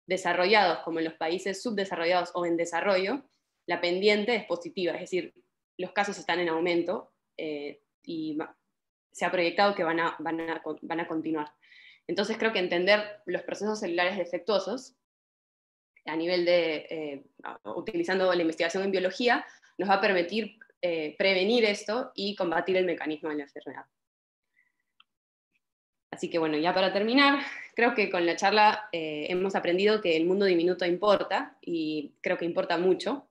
Speaker 3: desarrollados como en los países subdesarrollados o en desarrollo, la pendiente es positiva, es decir, los casos están en aumento y se ha proyectado que van a continuar. Entonces creo que entender los procesos celulares defectuosos a nivel de, utilizando la investigación en biología, nos va a permitir prevenir esto y combatir el mecanismo de la enfermedad. Así que bueno, ya para terminar, creo que con la charla hemos aprendido que el mundo diminuto importa, y creo que importa mucho,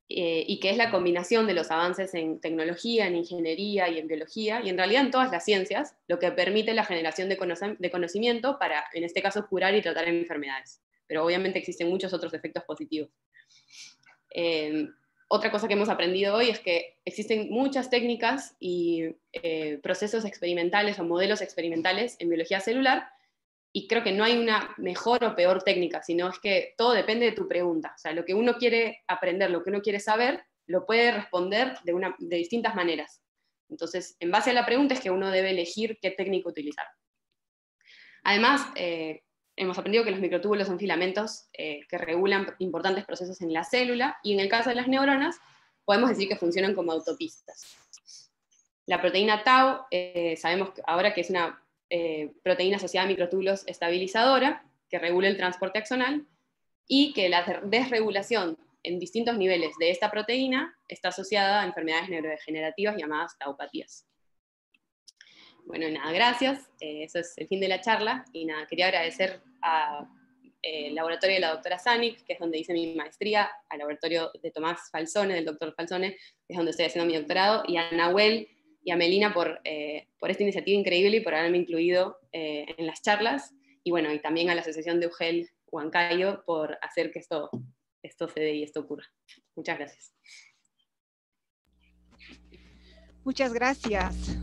Speaker 3: y que es la combinación de los avances en tecnología, en ingeniería y en biología, y en realidad en todas las ciencias, lo que permite la generación de conocimiento para, en este caso, curar y tratar enfermedades. Pero obviamente existen muchos otros efectos positivos. Otra cosa que hemos aprendido hoy es que existen muchas técnicas y procesos experimentales o modelos experimentales en biología celular, y creo que no hay una mejor o peor técnica, sino es que todo depende de tu pregunta. O sea, lo que uno quiere aprender, lo que uno quiere saber, lo puede responder de distintas maneras. Entonces, en base a la pregunta es que uno debe elegir qué técnica utilizar. Además, hemos aprendido que los microtúbulos son filamentos que regulan importantes procesos en la célula, y en el caso de las neuronas, podemos decir que funcionan como autopistas. La proteína tau, sabemos ahora que es una proteína asociada a microtúbulos estabilizadora, que regula el transporte axonal, y que la desregulación en distintos niveles de esta proteína está asociada a enfermedades neurodegenerativas llamadas taupatías. Bueno, nada, gracias. Eso es el fin de la charla. Y nada, quería agradecer al laboratorio de la doctora Zanik, que es donde hice mi maestría, al laboratorio de Tomás Falzone, del doctor Falzone, que es donde estoy haciendo mi doctorado, y a Nahuel y a Melina por esta iniciativa increíble y por haberme incluido en las charlas. Y bueno, y también a la Asociación de UGEL Huancayo por hacer que esto se dé y esto ocurra. Muchas gracias.
Speaker 1: Muchas gracias,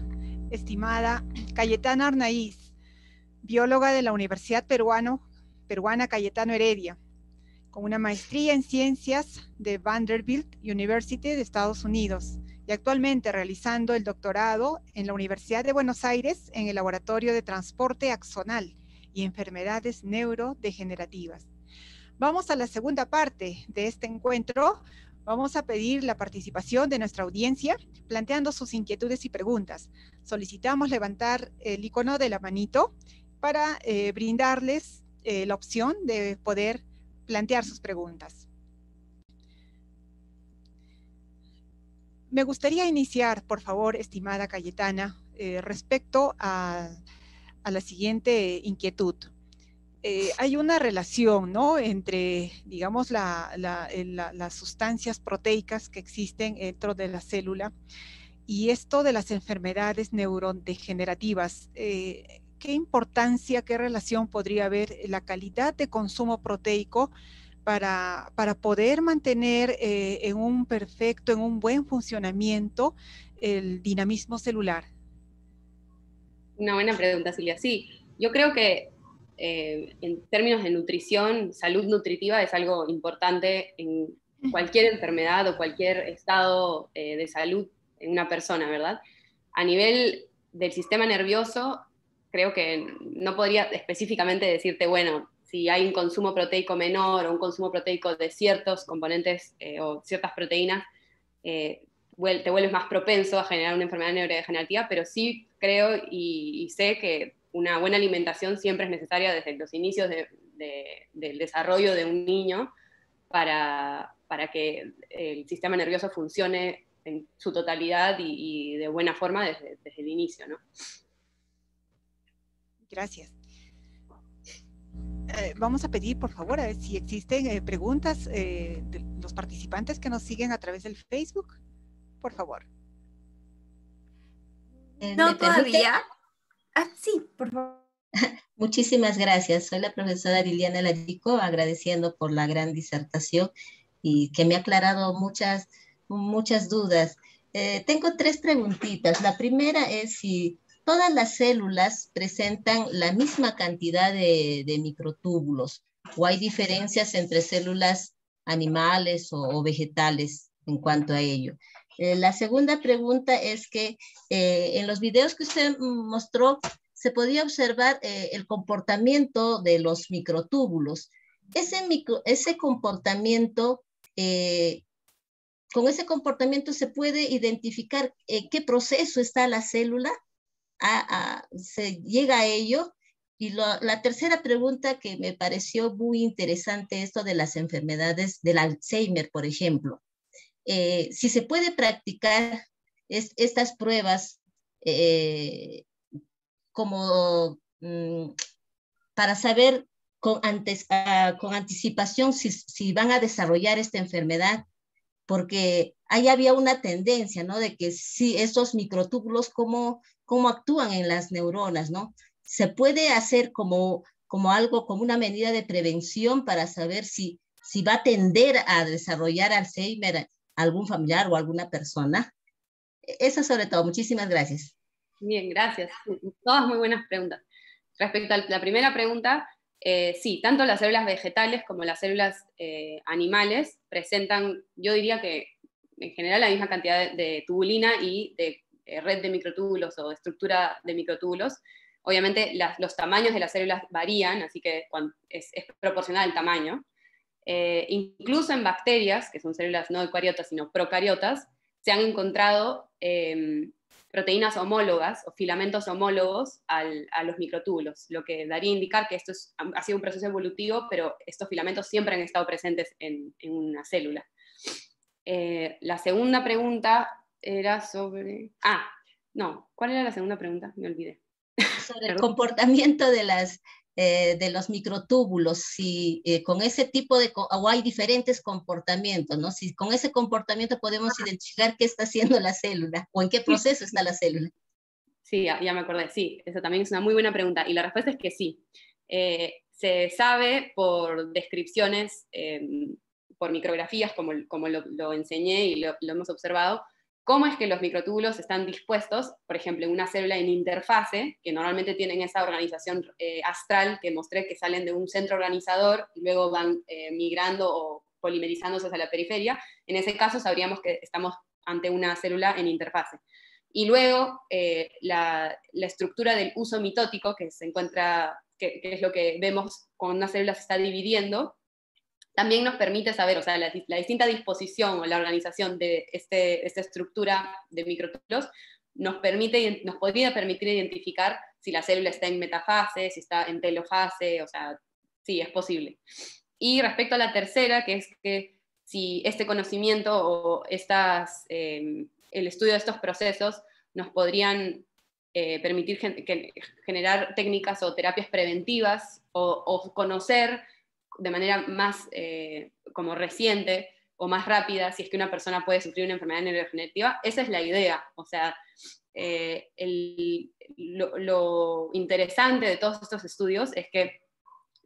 Speaker 1: estimada Cayetana Arnaiz, bióloga de la Universidad Peruana Cayetano Heredia, con una maestría en ciencias de Vanderbilt University de Estados Unidos, y actualmente realizando el doctorado en la Universidad de Buenos Aires en el Laboratorio de Transporte Axonal y Enfermedades Neurodegenerativas. Vamos a la segunda parte de este encuentro. Vamos a pedir la participación de nuestra audiencia, planteando sus inquietudes y preguntas. Solicitamos levantar el icono de la manito para brindarles la opción de poder plantear sus preguntas. Me gustaría iniciar, por favor, estimada Cayetana, respecto a la siguiente inquietud. Hay una relación, ¿no?, entre, digamos, las sustancias proteicas que existen dentro de la célula y esto de las enfermedades neurodegenerativas. ¿Qué importancia, qué relación podría haber la calidad de consumo proteico para poder mantener en un buen funcionamiento el dinamismo celular?
Speaker 3: Una buena pregunta, Silvia. Sí, yo creo que en términos de nutrición, salud nutritiva es algo importante en cualquier enfermedad o cualquier estado de salud en una persona, ¿verdad? A nivel del sistema nervioso, creo que no podría específicamente decirte, bueno, si hay un consumo proteico menor o un consumo proteico de ciertos componentes o ciertas proteínas, te vuelves más propenso a generar una enfermedad neurodegenerativa, pero sí creo y sé que una buena alimentación siempre es necesaria desde los inicios del desarrollo de un niño para que el sistema nervioso funcione en su totalidad y de buena forma desde el inicio, ¿no?
Speaker 1: Gracias. Vamos a pedir, por favor, a ver si existen preguntas de los participantes que nos siguen a través del Facebook. Por favor.
Speaker 4: No todavía. Ah, sí, por favor. Muchísimas gracias. Soy la profesora Liliana Larico, agradeciendo por la gran disertación y que me ha aclarado muchas dudas. Tengo 3 preguntitas. La primera es si todas las células presentan la misma cantidad de microtúbulos o hay diferencias entre células animales o vegetales en cuanto a ello. La segunda pregunta es que en los videos que usted mostró se podía observar el comportamiento de los microtúbulos. Ese comportamiento, con ese comportamiento se puede identificar qué proceso está la célula, se llega a ello. Y la tercera pregunta que me pareció muy interesante, esto de las enfermedades del Alzheimer, por ejemplo. Si se puede practicar estas pruebas como para saber con anticipación si van a desarrollar esta enfermedad, porque ahí había una tendencia, ¿no? De que si esos microtúbulos, cómo actúan en las neuronas, ¿no? Se puede hacer como algo, como una medida de prevención para saber si va a tender a desarrollar Alzheimer algún familiar o alguna persona. Eso sobre todo. Muchísimas gracias.
Speaker 3: Bien, gracias. Todas muy buenas preguntas. Respecto a la primera pregunta, sí, tanto las células vegetales como las células animales presentan, yo diría que en general la misma cantidad de tubulina y de red de microtúbulos o estructura de microtúbulos. Obviamente los tamaños de las células varían, así que es proporcional al tamaño. Incluso en bacterias, que son células no eucariotas sino procariotas, se han encontrado proteínas homólogas o filamentos homólogos a los microtúbulos, lo que daría a indicar que esto ha sido un proceso evolutivo, pero estos filamentos siempre han estado presentes en una célula. La segunda pregunta era sobre... ¿cuál era la segunda pregunta? Me olvidé.
Speaker 4: Sobre el comportamiento de los microtúbulos, si con ese tipo o hay diferentes comportamientos, ¿no? Si con ese comportamiento podemos identificar qué está haciendo la célula o en qué proceso está la célula.
Speaker 3: Sí, ya me acordé, sí, eso también es una muy buena pregunta, y la respuesta es que sí. Se sabe por descripciones, por micrografías, como lo enseñé y lo hemos observado, cómo es que los microtúbulos están dispuestos, por ejemplo, en una célula en interfase, que normalmente tienen esa organización astral que mostré, que salen de un centro organizador y luego van migrando o polimerizándose hacia la periferia. En ese caso sabríamos que estamos ante una célula en interfase. Y luego la estructura del uso mitótico, que se encuentra, que es lo que vemos cuando una célula se está dividiendo, también nos permite saber, o sea, la distinta disposición o la organización de esta estructura de microtúbulos nos podría permitir identificar si la célula está en metafase, si está en telofase, o sea, sí, es posible. Y respecto a la tercera, que es que si este conocimiento o el estudio de estos procesos nos podrían permitir generar técnicas o terapias preventivas o conocer de manera más como reciente o más rápida si es que una persona puede sufrir una enfermedad neurodegenerativa. Esa es la idea. O sea, lo interesante de todos estos estudios es que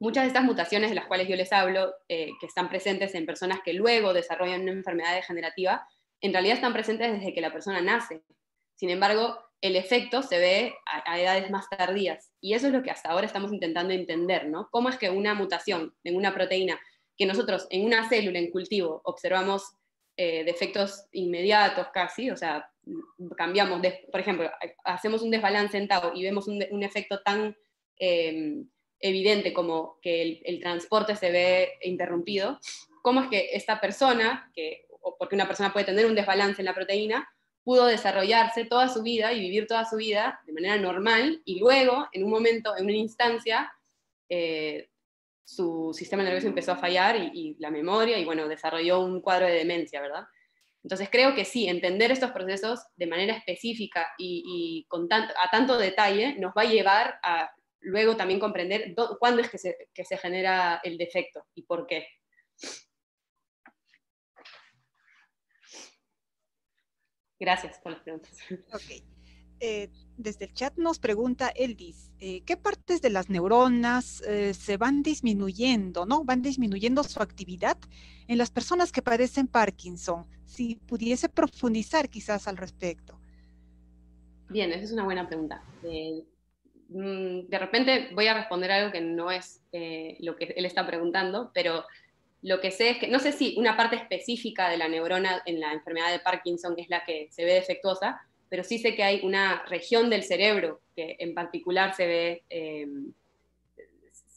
Speaker 3: muchas de estas mutaciones de las cuales yo les hablo, que están presentes en personas que luego desarrollan una enfermedad degenerativa, en realidad están presentes desde que la persona nace. Sin embargo, el efecto se ve a edades más tardías. Y eso es lo que hasta ahora estamos intentando entender, ¿no? ¿Cómo es que una mutación en una proteína que nosotros en una célula en cultivo observamos defectos inmediatos casi, o sea, cambiamos, por ejemplo, hacemos un desbalance en tau y vemos un efecto tan evidente como que el transporte se ve interrumpido, ¿cómo es que esta persona, porque una persona puede tener un desbalance en la proteína, pudo desarrollarse toda su vida y vivir toda su vida de manera normal, y luego, en un momento, en una instancia, su sistema nervioso empezó a fallar y la memoria, y bueno, desarrolló un cuadro de demencia, ¿verdad? Entonces creo que sí, entender estos procesos de manera específica y a tanto detalle nos va a llevar a luego también comprender cuándo es que se genera el defecto y por qué. Gracias por las preguntas.
Speaker 1: Ok. Desde el chat nos pregunta Eldis, ¿qué partes de las neuronas se van disminuyendo, ¿no? Van disminuyendo su actividad en las personas que padecen Parkinson. Si pudiese profundizar quizás al respecto.
Speaker 3: Bien, esa es una buena pregunta. De repente voy a responder algo que no es lo que él está preguntando, pero lo que sé es que, no sé si una parte específica de la neurona en la enfermedad de Parkinson es la que se ve defectuosa, pero sí sé que hay una región del cerebro que en particular se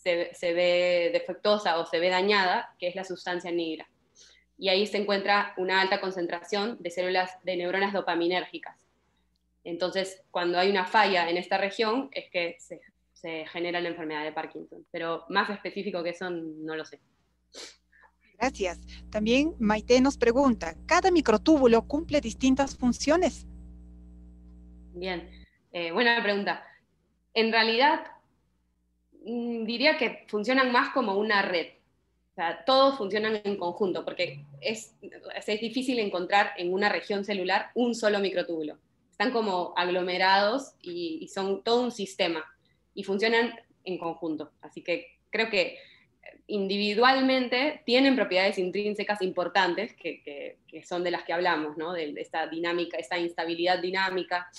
Speaker 3: ve defectuosa o se ve dañada, que es la sustancia negra. Y ahí se encuentra una alta concentración de células de neuronas dopaminérgicas. Entonces, cuando hay una falla en esta región, es que se genera la enfermedad de Parkinson. Pero más específico que eso, no lo sé.
Speaker 1: Gracias. También Maite nos pregunta, ¿cada microtúbulo cumple distintas funciones?
Speaker 3: Bien, buena pregunta. En realidad, diría que funcionan más como una red. O sea, todos funcionan en conjunto, porque es difícil encontrar en una región celular un solo microtúbulo. Están como aglomerados y son todo un sistema, y funcionan en conjunto. Así que creo que individualmente tienen propiedades intrínsecas importantes, que son de las que hablamos, ¿no? De esta dinámica, esta instabilidad dinámica,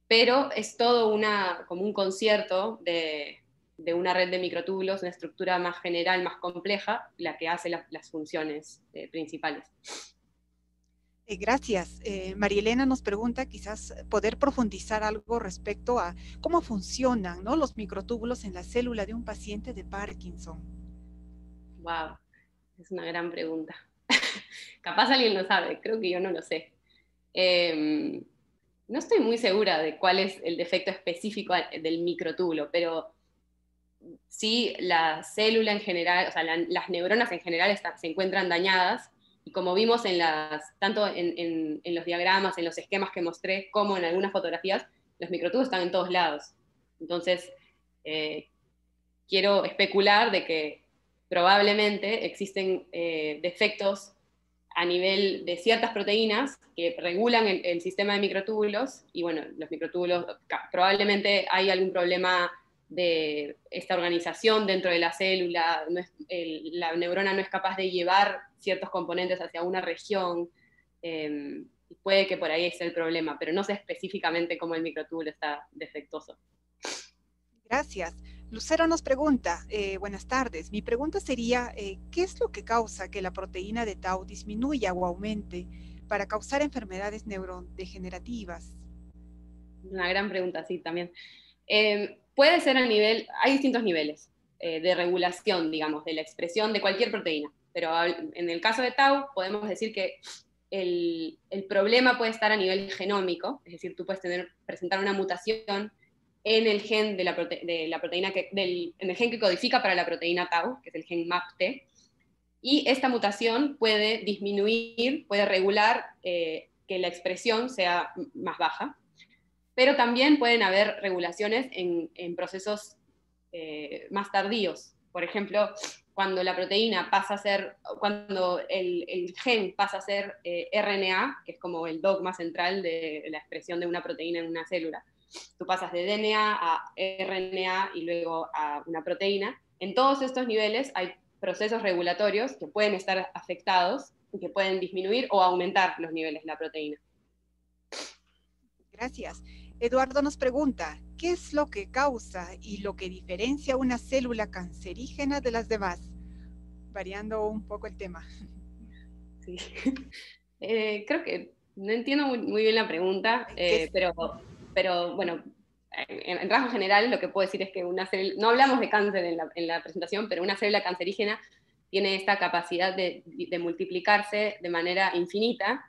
Speaker 3: pero es todo como un concierto de una red de microtúbulos, una estructura más general, más compleja, la que hace las funciones principales.
Speaker 1: Gracias. María Elena nos pregunta quizás poder profundizar algo respecto a cómo funcionan, ¿no?, los microtúbulos en la célula de un paciente de Parkinson.
Speaker 3: Wow, es una gran pregunta. Capaz alguien lo sabe, creo que yo no lo sé. No estoy muy segura de cuál es el defecto específico del microtúbulo, pero sí la célula en general, o sea, las neuronas en general se encuentran dañadas, y como vimos tanto en los diagramas, en los esquemas que mostré, como en algunas fotografías, los microtúbulos están en todos lados. Entonces, quiero especular de que probablemente existen defectos a nivel de ciertas proteínas que regulan el sistema de microtúbulos, y bueno, los microtúbulos, probablemente hay algún problema de esta organización dentro de la célula, la neurona no es capaz de llevar ciertos componentes hacia una región, y puede que por ahí esté el problema, pero no sé específicamente cómo el microtúbulo está defectuoso.
Speaker 1: Gracias. Lucero nos pregunta, buenas tardes, mi pregunta sería, ¿qué es lo que causa que la proteína de tau disminuya o aumente para causar enfermedades neurodegenerativas?
Speaker 3: Una gran pregunta, sí, también. Puede ser hay distintos niveles de regulación, digamos, de la expresión de cualquier proteína, pero en el caso de tau podemos decir que el problema puede estar a nivel genómico, es decir, tú puedes presentar una mutación en el gen de la proteína en el gen que codifica para la proteína tau, que es el gen MAPT, y esta mutación puede disminuir, puede regular que la expresión sea más baja, pero también pueden haber regulaciones en procesos más tardíos. Por ejemplo, cuando la proteína cuando el gen pasa a ser RNA, que es como el dogma central de la expresión de una proteína en una célula. Tú pasas de DNA a RNA y luego a una proteína. En todos estos niveles hay procesos regulatorios que pueden estar afectados y que pueden disminuir o aumentar los niveles de la proteína.
Speaker 1: Gracias. Eduardo nos pregunta, ¿qué es lo que causa y lo que diferencia una célula cancerígena de las demás? Variando un poco el tema.
Speaker 3: Sí. Creo que no entiendo muy bien la pregunta, pero bueno, en rasgos generales lo que puedo decir es que una célula, no hablamos de cáncer en la presentación, pero una célula cancerígena tiene esta capacidad de multiplicarse de manera infinita,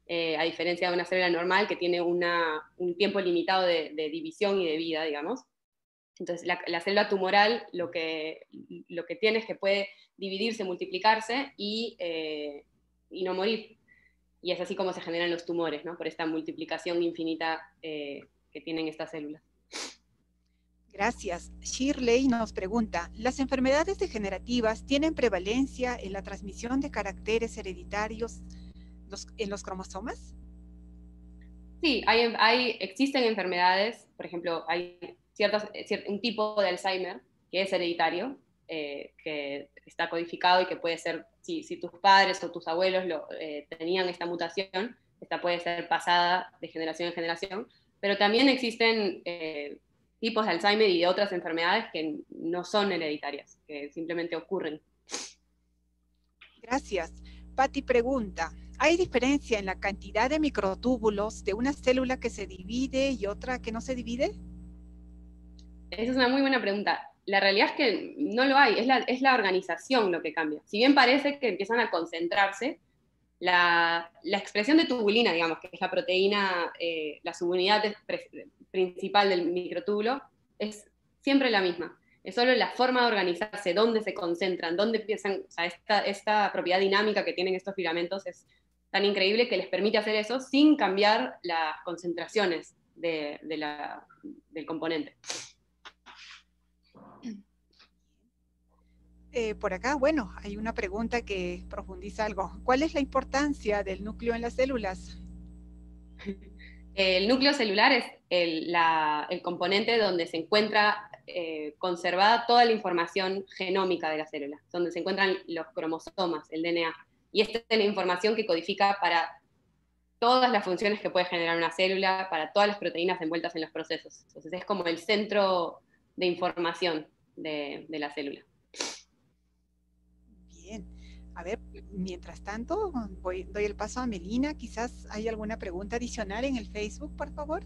Speaker 3: a diferencia de una célula normal que tiene un tiempo limitado de división y de vida, digamos. Entonces, la célula tumoral lo que tiene es que puede dividirse, multiplicarse y no morir. Y es así como se generan los tumores, ¿no? Por esta multiplicación infinita que tienen estas células.
Speaker 1: Gracias. Shirley nos pregunta, ¿las enfermedades degenerativas tienen prevalencia en la transmisión de caracteres hereditarios en los cromosomas?
Speaker 3: Sí, existen enfermedades, por ejemplo, hay un tipo de Alzheimer que es hereditario, que está codificado y que puede ser, si tus padres o tus abuelos tenían esta mutación, esta puede ser pasada de generación en generación, pero también existen tipos de Alzheimer y de otras enfermedades que no son hereditarias, que simplemente ocurren.
Speaker 1: Gracias. Patti pregunta, ¿hay diferencia en la cantidad de microtúbulos de una célula que se divide y otra que no se divide?
Speaker 3: Esa es una muy buena pregunta. La realidad es que no lo hay, es la organización lo que cambia. Si bien parece que empiezan a concentrarse, la expresión de tubulina, digamos, que es la proteína, la subunidad principal del microtúbulo, es siempre la misma. Es solo la forma de organizarse, dónde se concentran, dónde empiezan, o sea, esta propiedad dinámica que tienen estos filamentos es tan increíble que les permite hacer eso sin cambiar las concentraciones del componente.
Speaker 1: Por acá, bueno, hay una pregunta que profundiza algo. ¿Cuál es la importancia del núcleo en las células?
Speaker 3: El núcleo celular es el componente donde se encuentra conservada toda la información genómica de la célula, donde se encuentran los cromosomas, el DNA. Y esta es la información que codifica para todas las funciones que puede generar una célula, para todas las proteínas envueltas en los procesos. Entonces es como el centro de información de la célula.
Speaker 1: Bien. A ver, mientras tanto, doy el paso a Melina. Quizás hay alguna pregunta adicional en el Facebook, por favor.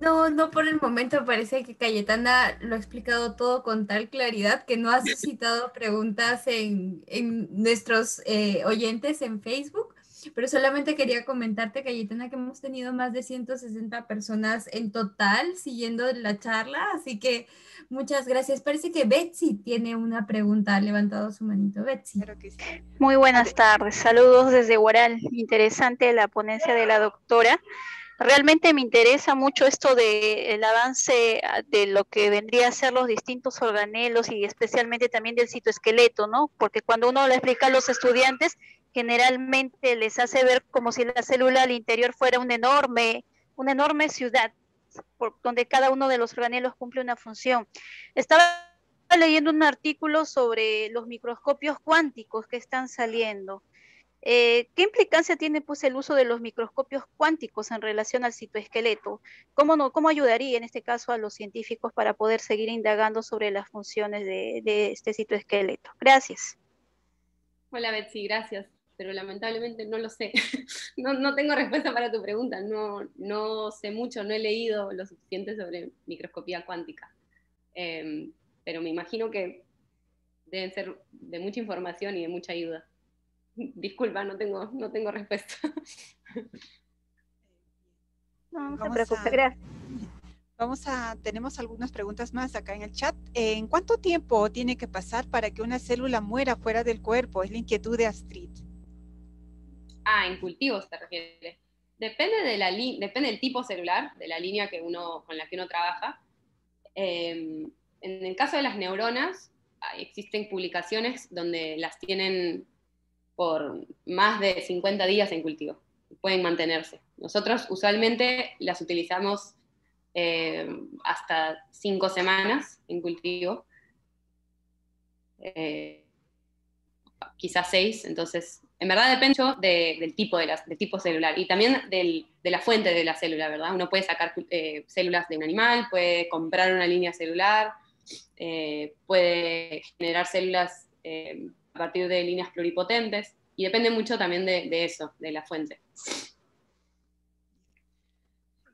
Speaker 5: No por el momento. Parece que Cayetana lo ha explicado todo con tal claridad que no ha suscitado preguntas en nuestros oyentes en Facebook, pero solamente quería comentarte, Cayetana, que hemos tenido más de 160 personas en total siguiendo la charla, así que muchas gracias. Parece que Betsy tiene una pregunta, ha levantado su manito. Betsy.
Speaker 1: Claro que sí.
Speaker 6: Muy buenas tardes, saludos desde Huaral. Interesante la ponencia de la doctora. Realmente me interesa mucho esto del avance de lo que vendría a ser los distintos organelos y especialmente también del citoesqueleto, ¿no? Porque cuando uno le explica a los estudiantes, generalmente les hace ver como si la célula al interior fuera una enorme ciudad, donde cada uno de los organelos cumple una función. Estaba leyendo un artículo sobre los microscopios cuánticos que están saliendo. ¿Qué implicancia tiene pues el uso de los microscopios cuánticos en relación al citoesqueleto? ¿Cómo ayudaría en este caso a los científicos para poder seguir indagando sobre las funciones de este citoesqueleto? Gracias.
Speaker 3: Hola Betsy, gracias, pero lamentablemente no lo sé. No tengo respuesta para tu pregunta, no sé mucho, no he leído lo suficiente sobre microscopía cuántica, pero me imagino que deben ser de mucha información y de mucha ayuda. Disculpa, no tengo respuesta.
Speaker 6: No se preocupe, gracias.
Speaker 1: Tenemos algunas preguntas más acá en el chat. ¿En cuánto tiempo tiene que pasar para que una célula muera fuera del cuerpo? Es la inquietud de Astrid.
Speaker 3: En cultivos te refieres. Depende del tipo celular, de la línea con la que uno trabaja. En el caso de las neuronas, existen publicaciones donde las tienen por más de 50 días en cultivo. Pueden mantenerse. Nosotros usualmente las utilizamos hasta 5 semanas en cultivo. Quizás 6, entonces en verdad depende mucho del tipo celular y también de la fuente de la célula, ¿verdad? Uno puede sacar células de un animal, puede comprar una línea celular, puede generar células a partir de líneas pluripotentes, y depende mucho también de eso, de la fuente.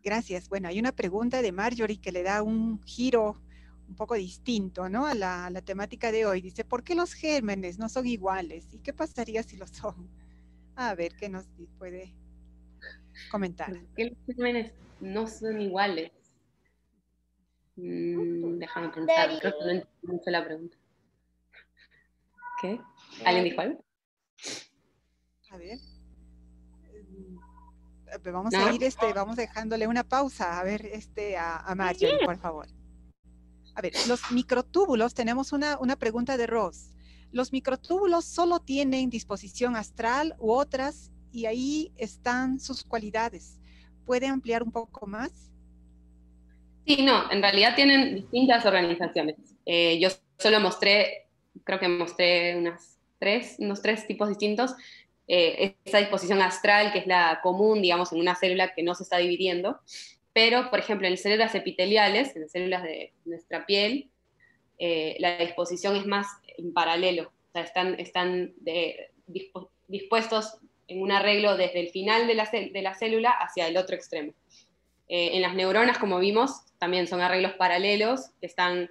Speaker 1: Gracias. Bueno, hay una pregunta de Marjorie que le da un giro un poco distinto, ¿no? a la temática de hoy. Dice, ¿por qué los gérmenes no son iguales? ¿Y qué pasaría si lo son? A ver, ¿qué nos puede comentar?
Speaker 3: ¿Por qué los gérmenes no son iguales? Déjame pensar, creo que no entiendo mucho la pregunta. ¿Qué? ¿Alguien dijo algo?
Speaker 1: A ver. Vamos a ir, vamos dejándole una pausa, a ver, a Marjorie, por favor. A ver, los microtúbulos, tenemos una pregunta de Ross. ¿Los microtúbulos solo tienen disposición astral u otras, y ahí están sus cualidades? ¿Puede ampliar un poco más?
Speaker 3: Sí, no, en realidad tienen distintas organizaciones. Yo solo creo que mostré unos tres tipos distintos. Esa disposición astral, que es la común, digamos, en una célula que no se está dividiendo. Pero, por ejemplo, en células epiteliales, en células de nuestra piel, la disposición es más en paralelo. O sea, están dispuestos en un arreglo desde el final de la célula hacia el otro extremo. En las neuronas, como vimos, también son arreglos paralelos que están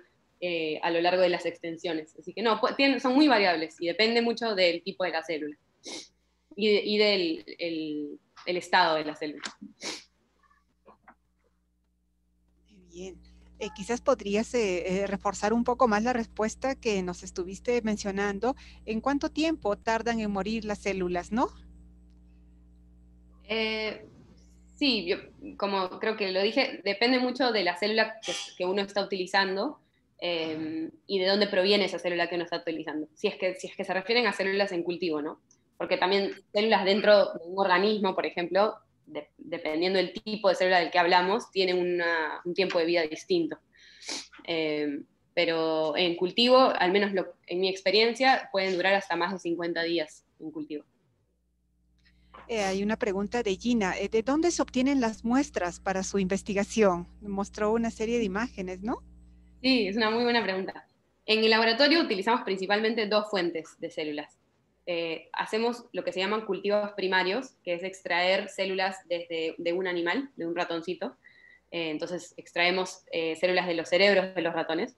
Speaker 3: a lo largo de las extensiones. Así que no, son muy variables y depende mucho del tipo de la célula y del el estado de la célula.
Speaker 1: Bien. Quizás podrías reforzar un poco más la respuesta que nos estuviste mencionando. ¿En cuánto tiempo tardan en morir las células, no?
Speaker 3: Sí, yo, como creo que lo dije, depende mucho de la célula que uno está utilizando y de dónde proviene esa célula que uno está utilizando. Si es que se refieren a células en cultivo, ¿no? Porque también células dentro de un organismo, por ejemplo, dependiendo del tipo de célula del que hablamos, tienen un tiempo de vida distinto. Pero en cultivo, al menos en mi experiencia, pueden durar hasta más de 50 días en cultivo.
Speaker 1: Hay una pregunta de Gina. ¿De dónde se obtienen las muestras para su investigación? Mostró una serie de imágenes, ¿no?
Speaker 3: Sí, es una muy buena pregunta. En el laboratorio utilizamos principalmente dos fuentes de células. Hacemos lo que se llaman cultivos primarios, que es extraer células de un animal, de un ratoncito. Entonces extraemos células de los cerebros de los ratones.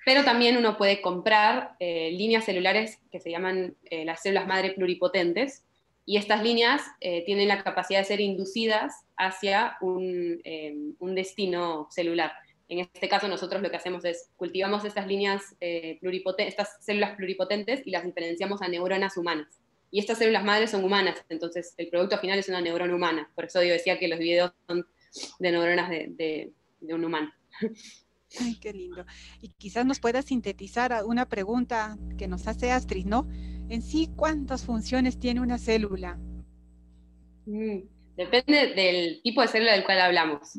Speaker 3: Pero también uno puede comprar líneas celulares que se llaman las células madre pluripotentes, y estas líneas tienen la capacidad de ser inducidas hacia un destino celular. En este caso nosotros lo que hacemos es cultivamos estas líneas estas células pluripotentes, y las diferenciamos a neuronas humanas. Y estas células madres son humanas, entonces el producto final es una neurona humana. Por eso yo decía que los videos son de neuronas de un humano.
Speaker 1: Ay, qué lindo. Y quizás nos pueda sintetizar una pregunta que nos hace Astrid, ¿no? En sí, ¿cuántas funciones tiene una célula?
Speaker 3: Depende del tipo de célula del cual hablamos.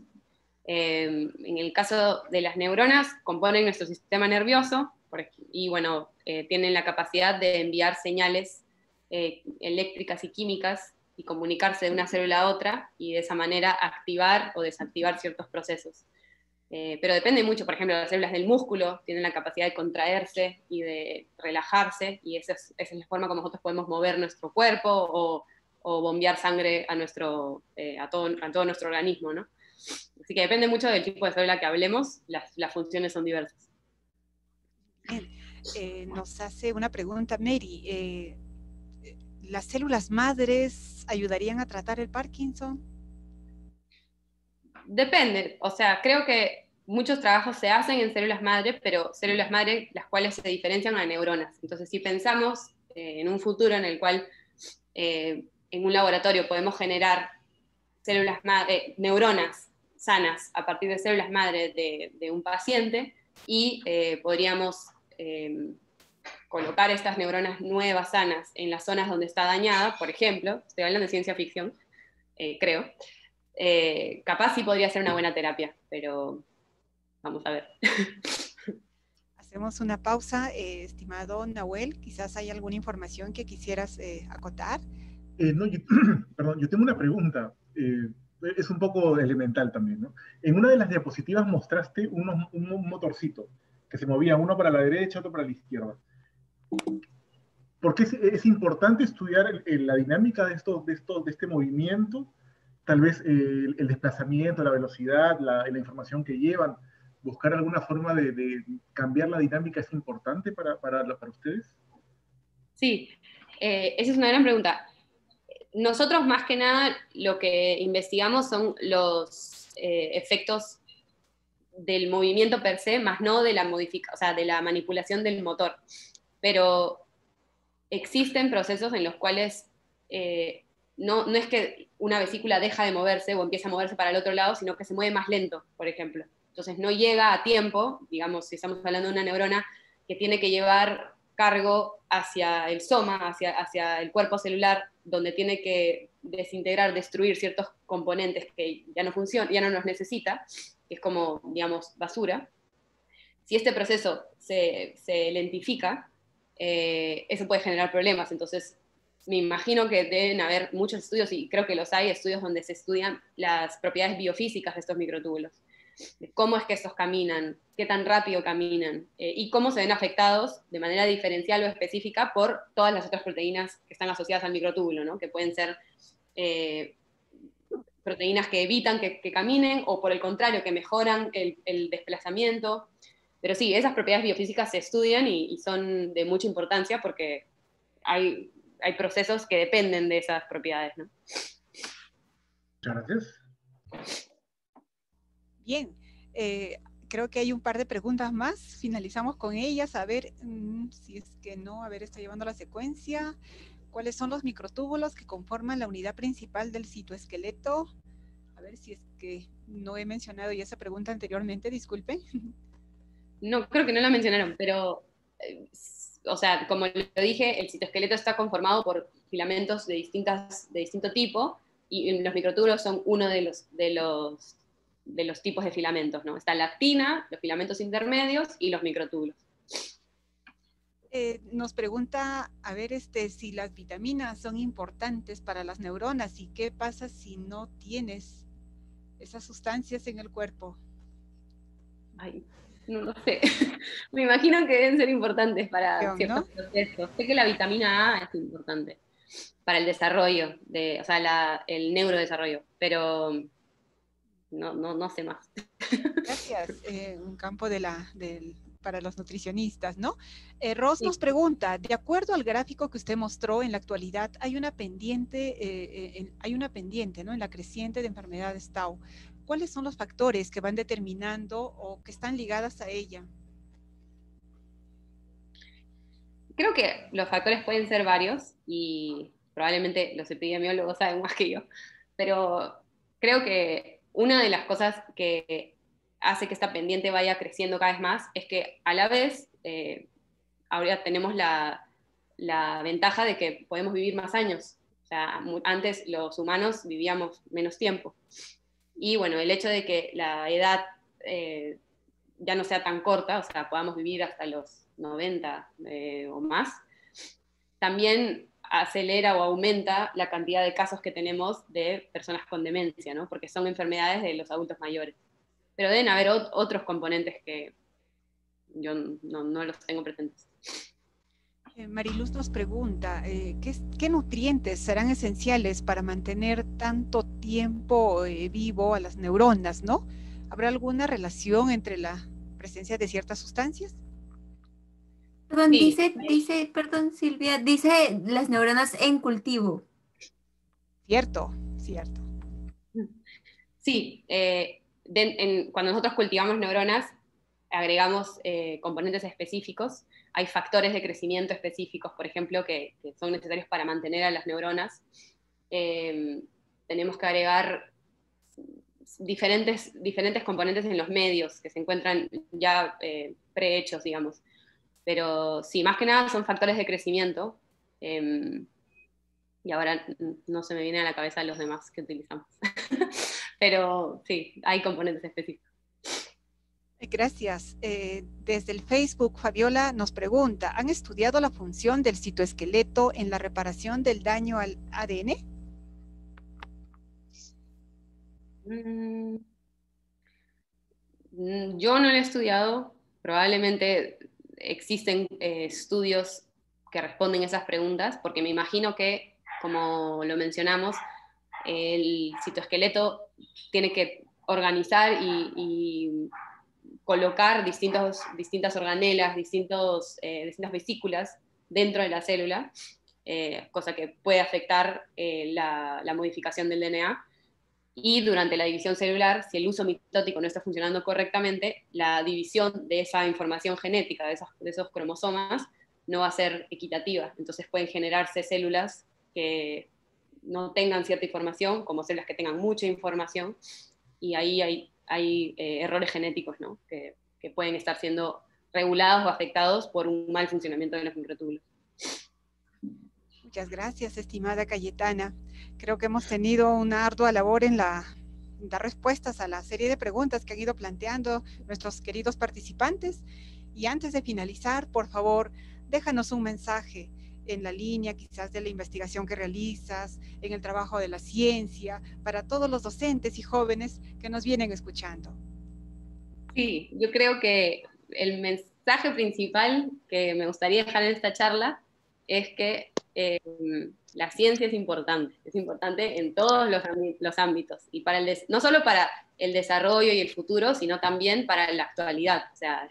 Speaker 3: En el caso de las neuronas, componen nuestro sistema nervioso y bueno, tienen la capacidad de enviar señales eléctricas y químicas y comunicarse de una célula a otra, y de esa manera activar o desactivar ciertos procesos. Pero depende mucho. Por ejemplo, las células del músculo tienen la capacidad de contraerse y de relajarse, y esa es la forma como nosotros podemos mover nuestro cuerpo o bombear sangre a todo nuestro organismo, ¿no? Así que depende mucho del tipo de célula que hablemos, las funciones son diversas.
Speaker 1: Bien. Nos hace una pregunta Mary. ¿Las células madres ayudarían a tratar el Parkinson?
Speaker 3: Depende, o sea, creo que muchos trabajos se hacen en células madre, pero células madre las cuales se diferencian a neuronas. Entonces, si pensamos en un futuro en el cual en un laboratorio podemos generar neuronas sanas a partir de células madre de un paciente, y podríamos colocar estas neuronas nuevas sanas en las zonas donde está dañada, por ejemplo, estoy hablando de ciencia ficción, creo, capaz sí podría ser una buena terapia, pero vamos a ver.
Speaker 1: Hacemos una pausa, estimado Nahuel, quizás hay alguna información que quisieras acotar.
Speaker 2: No, perdón, yo tengo una pregunta. Es un poco elemental también, ¿no? En una de las diapositivas mostraste un motorcito que se movía uno para la derecha, otro para la izquierda. ¿Por qué es importante estudiar la dinámica de este movimiento? Tal vez el desplazamiento, la velocidad, la información que llevan. ¿Buscar alguna forma de cambiar la dinámica es importante para ustedes?
Speaker 3: Sí, esa es una gran pregunta. Nosotros más que nada lo que investigamos son los efectos del movimiento per se, más no de la o sea, de la manipulación del motor. Pero existen procesos en los cuales no es que una vesícula deja de moverse o empieza a moverse para el otro lado, sino que se mueve más lento, por ejemplo. Entonces no llega a tiempo, digamos, si estamos hablando de una neurona que tiene que llevar cargo hacia el soma, hacia el cuerpo celular, donde tiene que desintegrar, destruir ciertos componentes que ya no funcionan, ya no los necesita, que es como, digamos, basura. Si este proceso se lentifica, eso puede generar problemas. Entonces, me imagino que deben haber muchos estudios, y creo que los hay, estudios donde se estudian las propiedades biofísicas de estos microtúbulos, de cómo es que estos caminan, qué tan rápido caminan, y cómo se ven afectados de manera diferencial o específica por todas las otras proteínas que están asociadas al microtúbulo, ¿no? Que pueden ser proteínas que evitan que caminen, o por el contrario, que mejoran el desplazamiento. Pero sí, esas propiedades biofísicas se estudian y son de mucha importancia porque hay procesos que dependen de esas propiedades, ¿no?
Speaker 2: Muchas gracias.
Speaker 1: Bien, creo que hay un par de preguntas más. Finalizamos con ellas. A ver, si es que no, a ver, estoy llevando la secuencia. ¿Cuáles son los microtúbulos que conforman la unidad principal del citoesqueleto? A ver si es que no he mencionado ya esa pregunta anteriormente, disculpen.
Speaker 3: No, creo que no la mencionaron, pero, o sea, como lo dije, el citoesqueleto está conformado por filamentos de distinto tipo, y los microtúbulos son uno de los tipos de filamentos, ¿no? Está la actina, los filamentos intermedios y los microtúbulos.
Speaker 1: Nos pregunta, a ver, si las vitaminas son importantes para las neuronas y qué pasa si no tienes esas sustancias en el cuerpo.
Speaker 3: Ay, no lo sé. Me imagino que deben ser importantes para ciertos procesos. Sé que la vitamina A es importante para el desarrollo, o sea, el neurodesarrollo, pero no sé más.
Speaker 1: Gracias, un campo para los nutricionistas, ¿no? Ros nos pregunta, de acuerdo al gráfico que usted mostró, en la actualidad hay una pendiente, ¿no? En la creciente de enfermedades Tau. ¿Cuáles son los factores que van determinando o que están ligadas a ella?
Speaker 3: Creo que los factores pueden ser varios y probablemente los epidemiólogos saben más que yo, pero creo que una de las cosas que hace que esta pendiente vaya creciendo cada vez más es que a la vez ahora tenemos la ventaja de que podemos vivir más años. O sea, antes los humanos vivíamos menos tiempo. Y bueno, el hecho de que la edad ya no sea tan corta, o sea, podamos vivir hasta los 90 o más, también acelera o aumenta la cantidad de casos que tenemos de personas con demencia, ¿no? Porque son enfermedades de los adultos mayores. Pero deben haber otros componentes que yo no los tengo presentes.
Speaker 1: Mariluz nos pregunta, ¿qué nutrientes serán esenciales para mantener tanto tiempo vivo a las neuronas, ¿no? ¿Habrá alguna relación entre la presencia de ciertas sustancias?
Speaker 5: Perdón, sí. Perdón, Silvia, dice las neuronas en cultivo.
Speaker 1: Cierto.
Speaker 3: Sí, cuando nosotros cultivamos neuronas, agregamos componentes específicos. Hay factores de crecimiento específicos, por ejemplo, que son necesarios para mantener a las neuronas. Tenemos que agregar diferentes componentes en los medios que se encuentran ya prehechos, digamos. Pero sí, más que nada son factores de crecimiento. Y ahora no se me viene a la cabeza los demás que utilizamos. Pero sí, hay componentes específicos.
Speaker 1: Gracias. Desde el Facebook, Fabiola nos pregunta, ¿han estudiado la función del citoesqueleto en la reparación del daño al ADN?
Speaker 3: Yo no lo he estudiado. Probablemente existen estudios que responden a esas preguntas, porque me imagino que, como lo mencionamos, el citoesqueleto tiene que organizar y colocar distintas organelas, distintas vesículas dentro de la célula, cosa que puede afectar la modificación del DNA. Y durante la división celular, si el uso mitótico no está funcionando correctamente, la división de esa información genética, de esos cromosomas, no va a ser equitativa. Entonces pueden generarse células que no tengan cierta información, como células que tengan mucha información, y ahí hay errores genéticos, ¿no? que pueden estar siendo regulados o afectados por un mal funcionamiento de los microtúbulos.
Speaker 1: Muchas gracias, estimada Cayetana. Creo que hemos tenido una ardua labor en dar respuestas a la serie de preguntas que han ido planteando nuestros queridos participantes. Y antes de finalizar, por favor, déjanos un mensaje en la línea quizás de la investigación que realizas, en el trabajo de la ciencia, para todos los docentes y jóvenes que nos vienen escuchando.
Speaker 3: Sí, yo creo que el mensaje principal que me gustaría dejar en esta charla es que la ciencia es importante en todos los ámbitos, y no solo para el desarrollo y el futuro, sino también para la actualidad. O sea,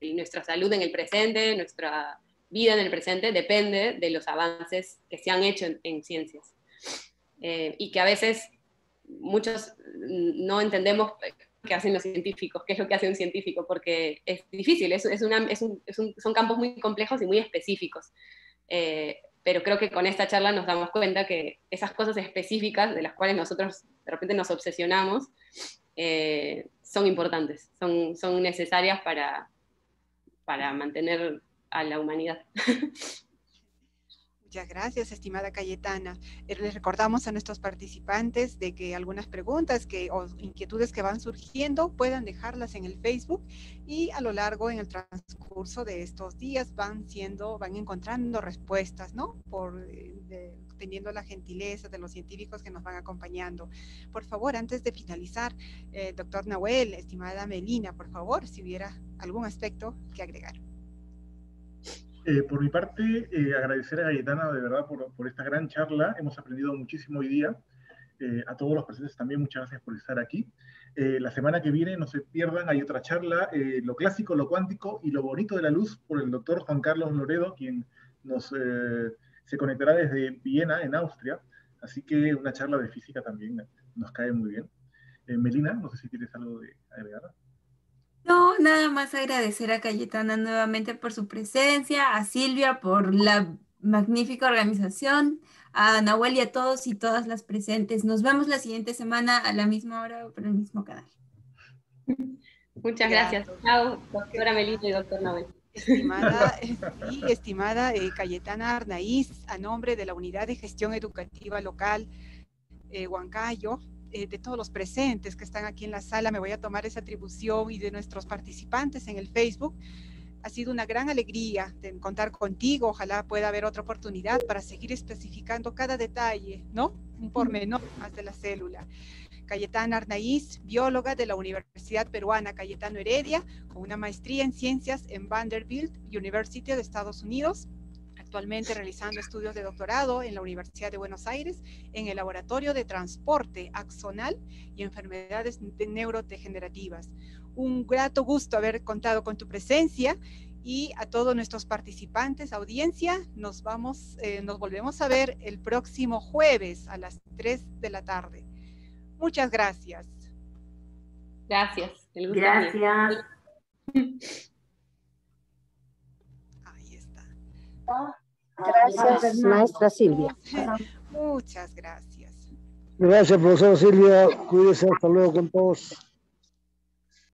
Speaker 3: nuestra salud en el presente, nuestra vida en el presente depende de los avances que se han hecho en ciencias. Y que a veces muchos no entendemos qué hacen los científicos, qué es lo que hace un científico, porque es difícil, son campos muy complejos y muy específicos. Pero creo que con esta charla nos damos cuenta que esas cosas específicas de las cuales nosotros de repente nos obsesionamos son importantes, son necesarias para mantener a la humanidad.
Speaker 1: Muchas gracias, estimada Cayetana. Les recordamos a nuestros participantes de que algunas preguntas o inquietudes que van surgiendo puedan dejarlas en el Facebook, y a lo largo en el transcurso de estos días van encontrando respuestas, ¿no? Teniendo la gentileza de los científicos que nos van acompañando. Por favor, antes de finalizar, doctor Nahuel, estimada Melina, por favor, si hubiera algún aspecto que agregar.
Speaker 2: Por mi parte, agradecer a Cayetana de verdad por esta gran charla. Hemos aprendido muchísimo hoy día. A todos los presentes también, muchas gracias por estar aquí. La semana que viene, no se pierdan, hay otra charla, lo clásico, lo cuántico y lo bonito de la luz, por el doctor Juan Carlos Loredo, quien se conectará desde Viena, en Austria. Así que una charla de física también nos cae muy bien. Melina, no sé si tienes algo de agregar.
Speaker 5: No, nada más agradecer a Cayetana nuevamente por su presencia, a Silvia por la magnífica organización, a Nahuel y a todos y todas las presentes. Nos vemos la siguiente semana a la misma hora por el mismo canal.
Speaker 3: Muchas gracias. Chao, doctora Melina y doctor Nahuel.
Speaker 1: Estimada Cayetana Arnaiz, a nombre de la Unidad de Gestión Educativa Local Huancayo, de todos los presentes que están aquí en la sala, me voy a tomar esa atribución, y de nuestros participantes en el Facebook. Ha sido una gran alegría de contar contigo. Ojalá pueda haber otra oportunidad para seguir especificando cada detalle, ¿no? Un pormenor más de la célula. Cayetana Arnaiz, bióloga de la Universidad Peruana Cayetano Heredia, con una maestría en ciencias en Vanderbilt University de Estados Unidos, actualmente realizando estudios de doctorado en la Universidad de Buenos Aires en el Laboratorio de Transporte Axonal y Enfermedades Neurodegenerativas. Un grato gusto haber contado con tu presencia, y a todos nuestros participantes, audiencia, nos volvemos a ver el próximo jueves a las 3 de la tarde. Muchas gracias.
Speaker 3: Gracias.
Speaker 7: Gracias.
Speaker 1: Ahí está.
Speaker 7: Gracias, maestra Silvia.
Speaker 1: Muchas gracias.
Speaker 8: Gracias, profesora Silvia. Cuídese, hasta luego con todos.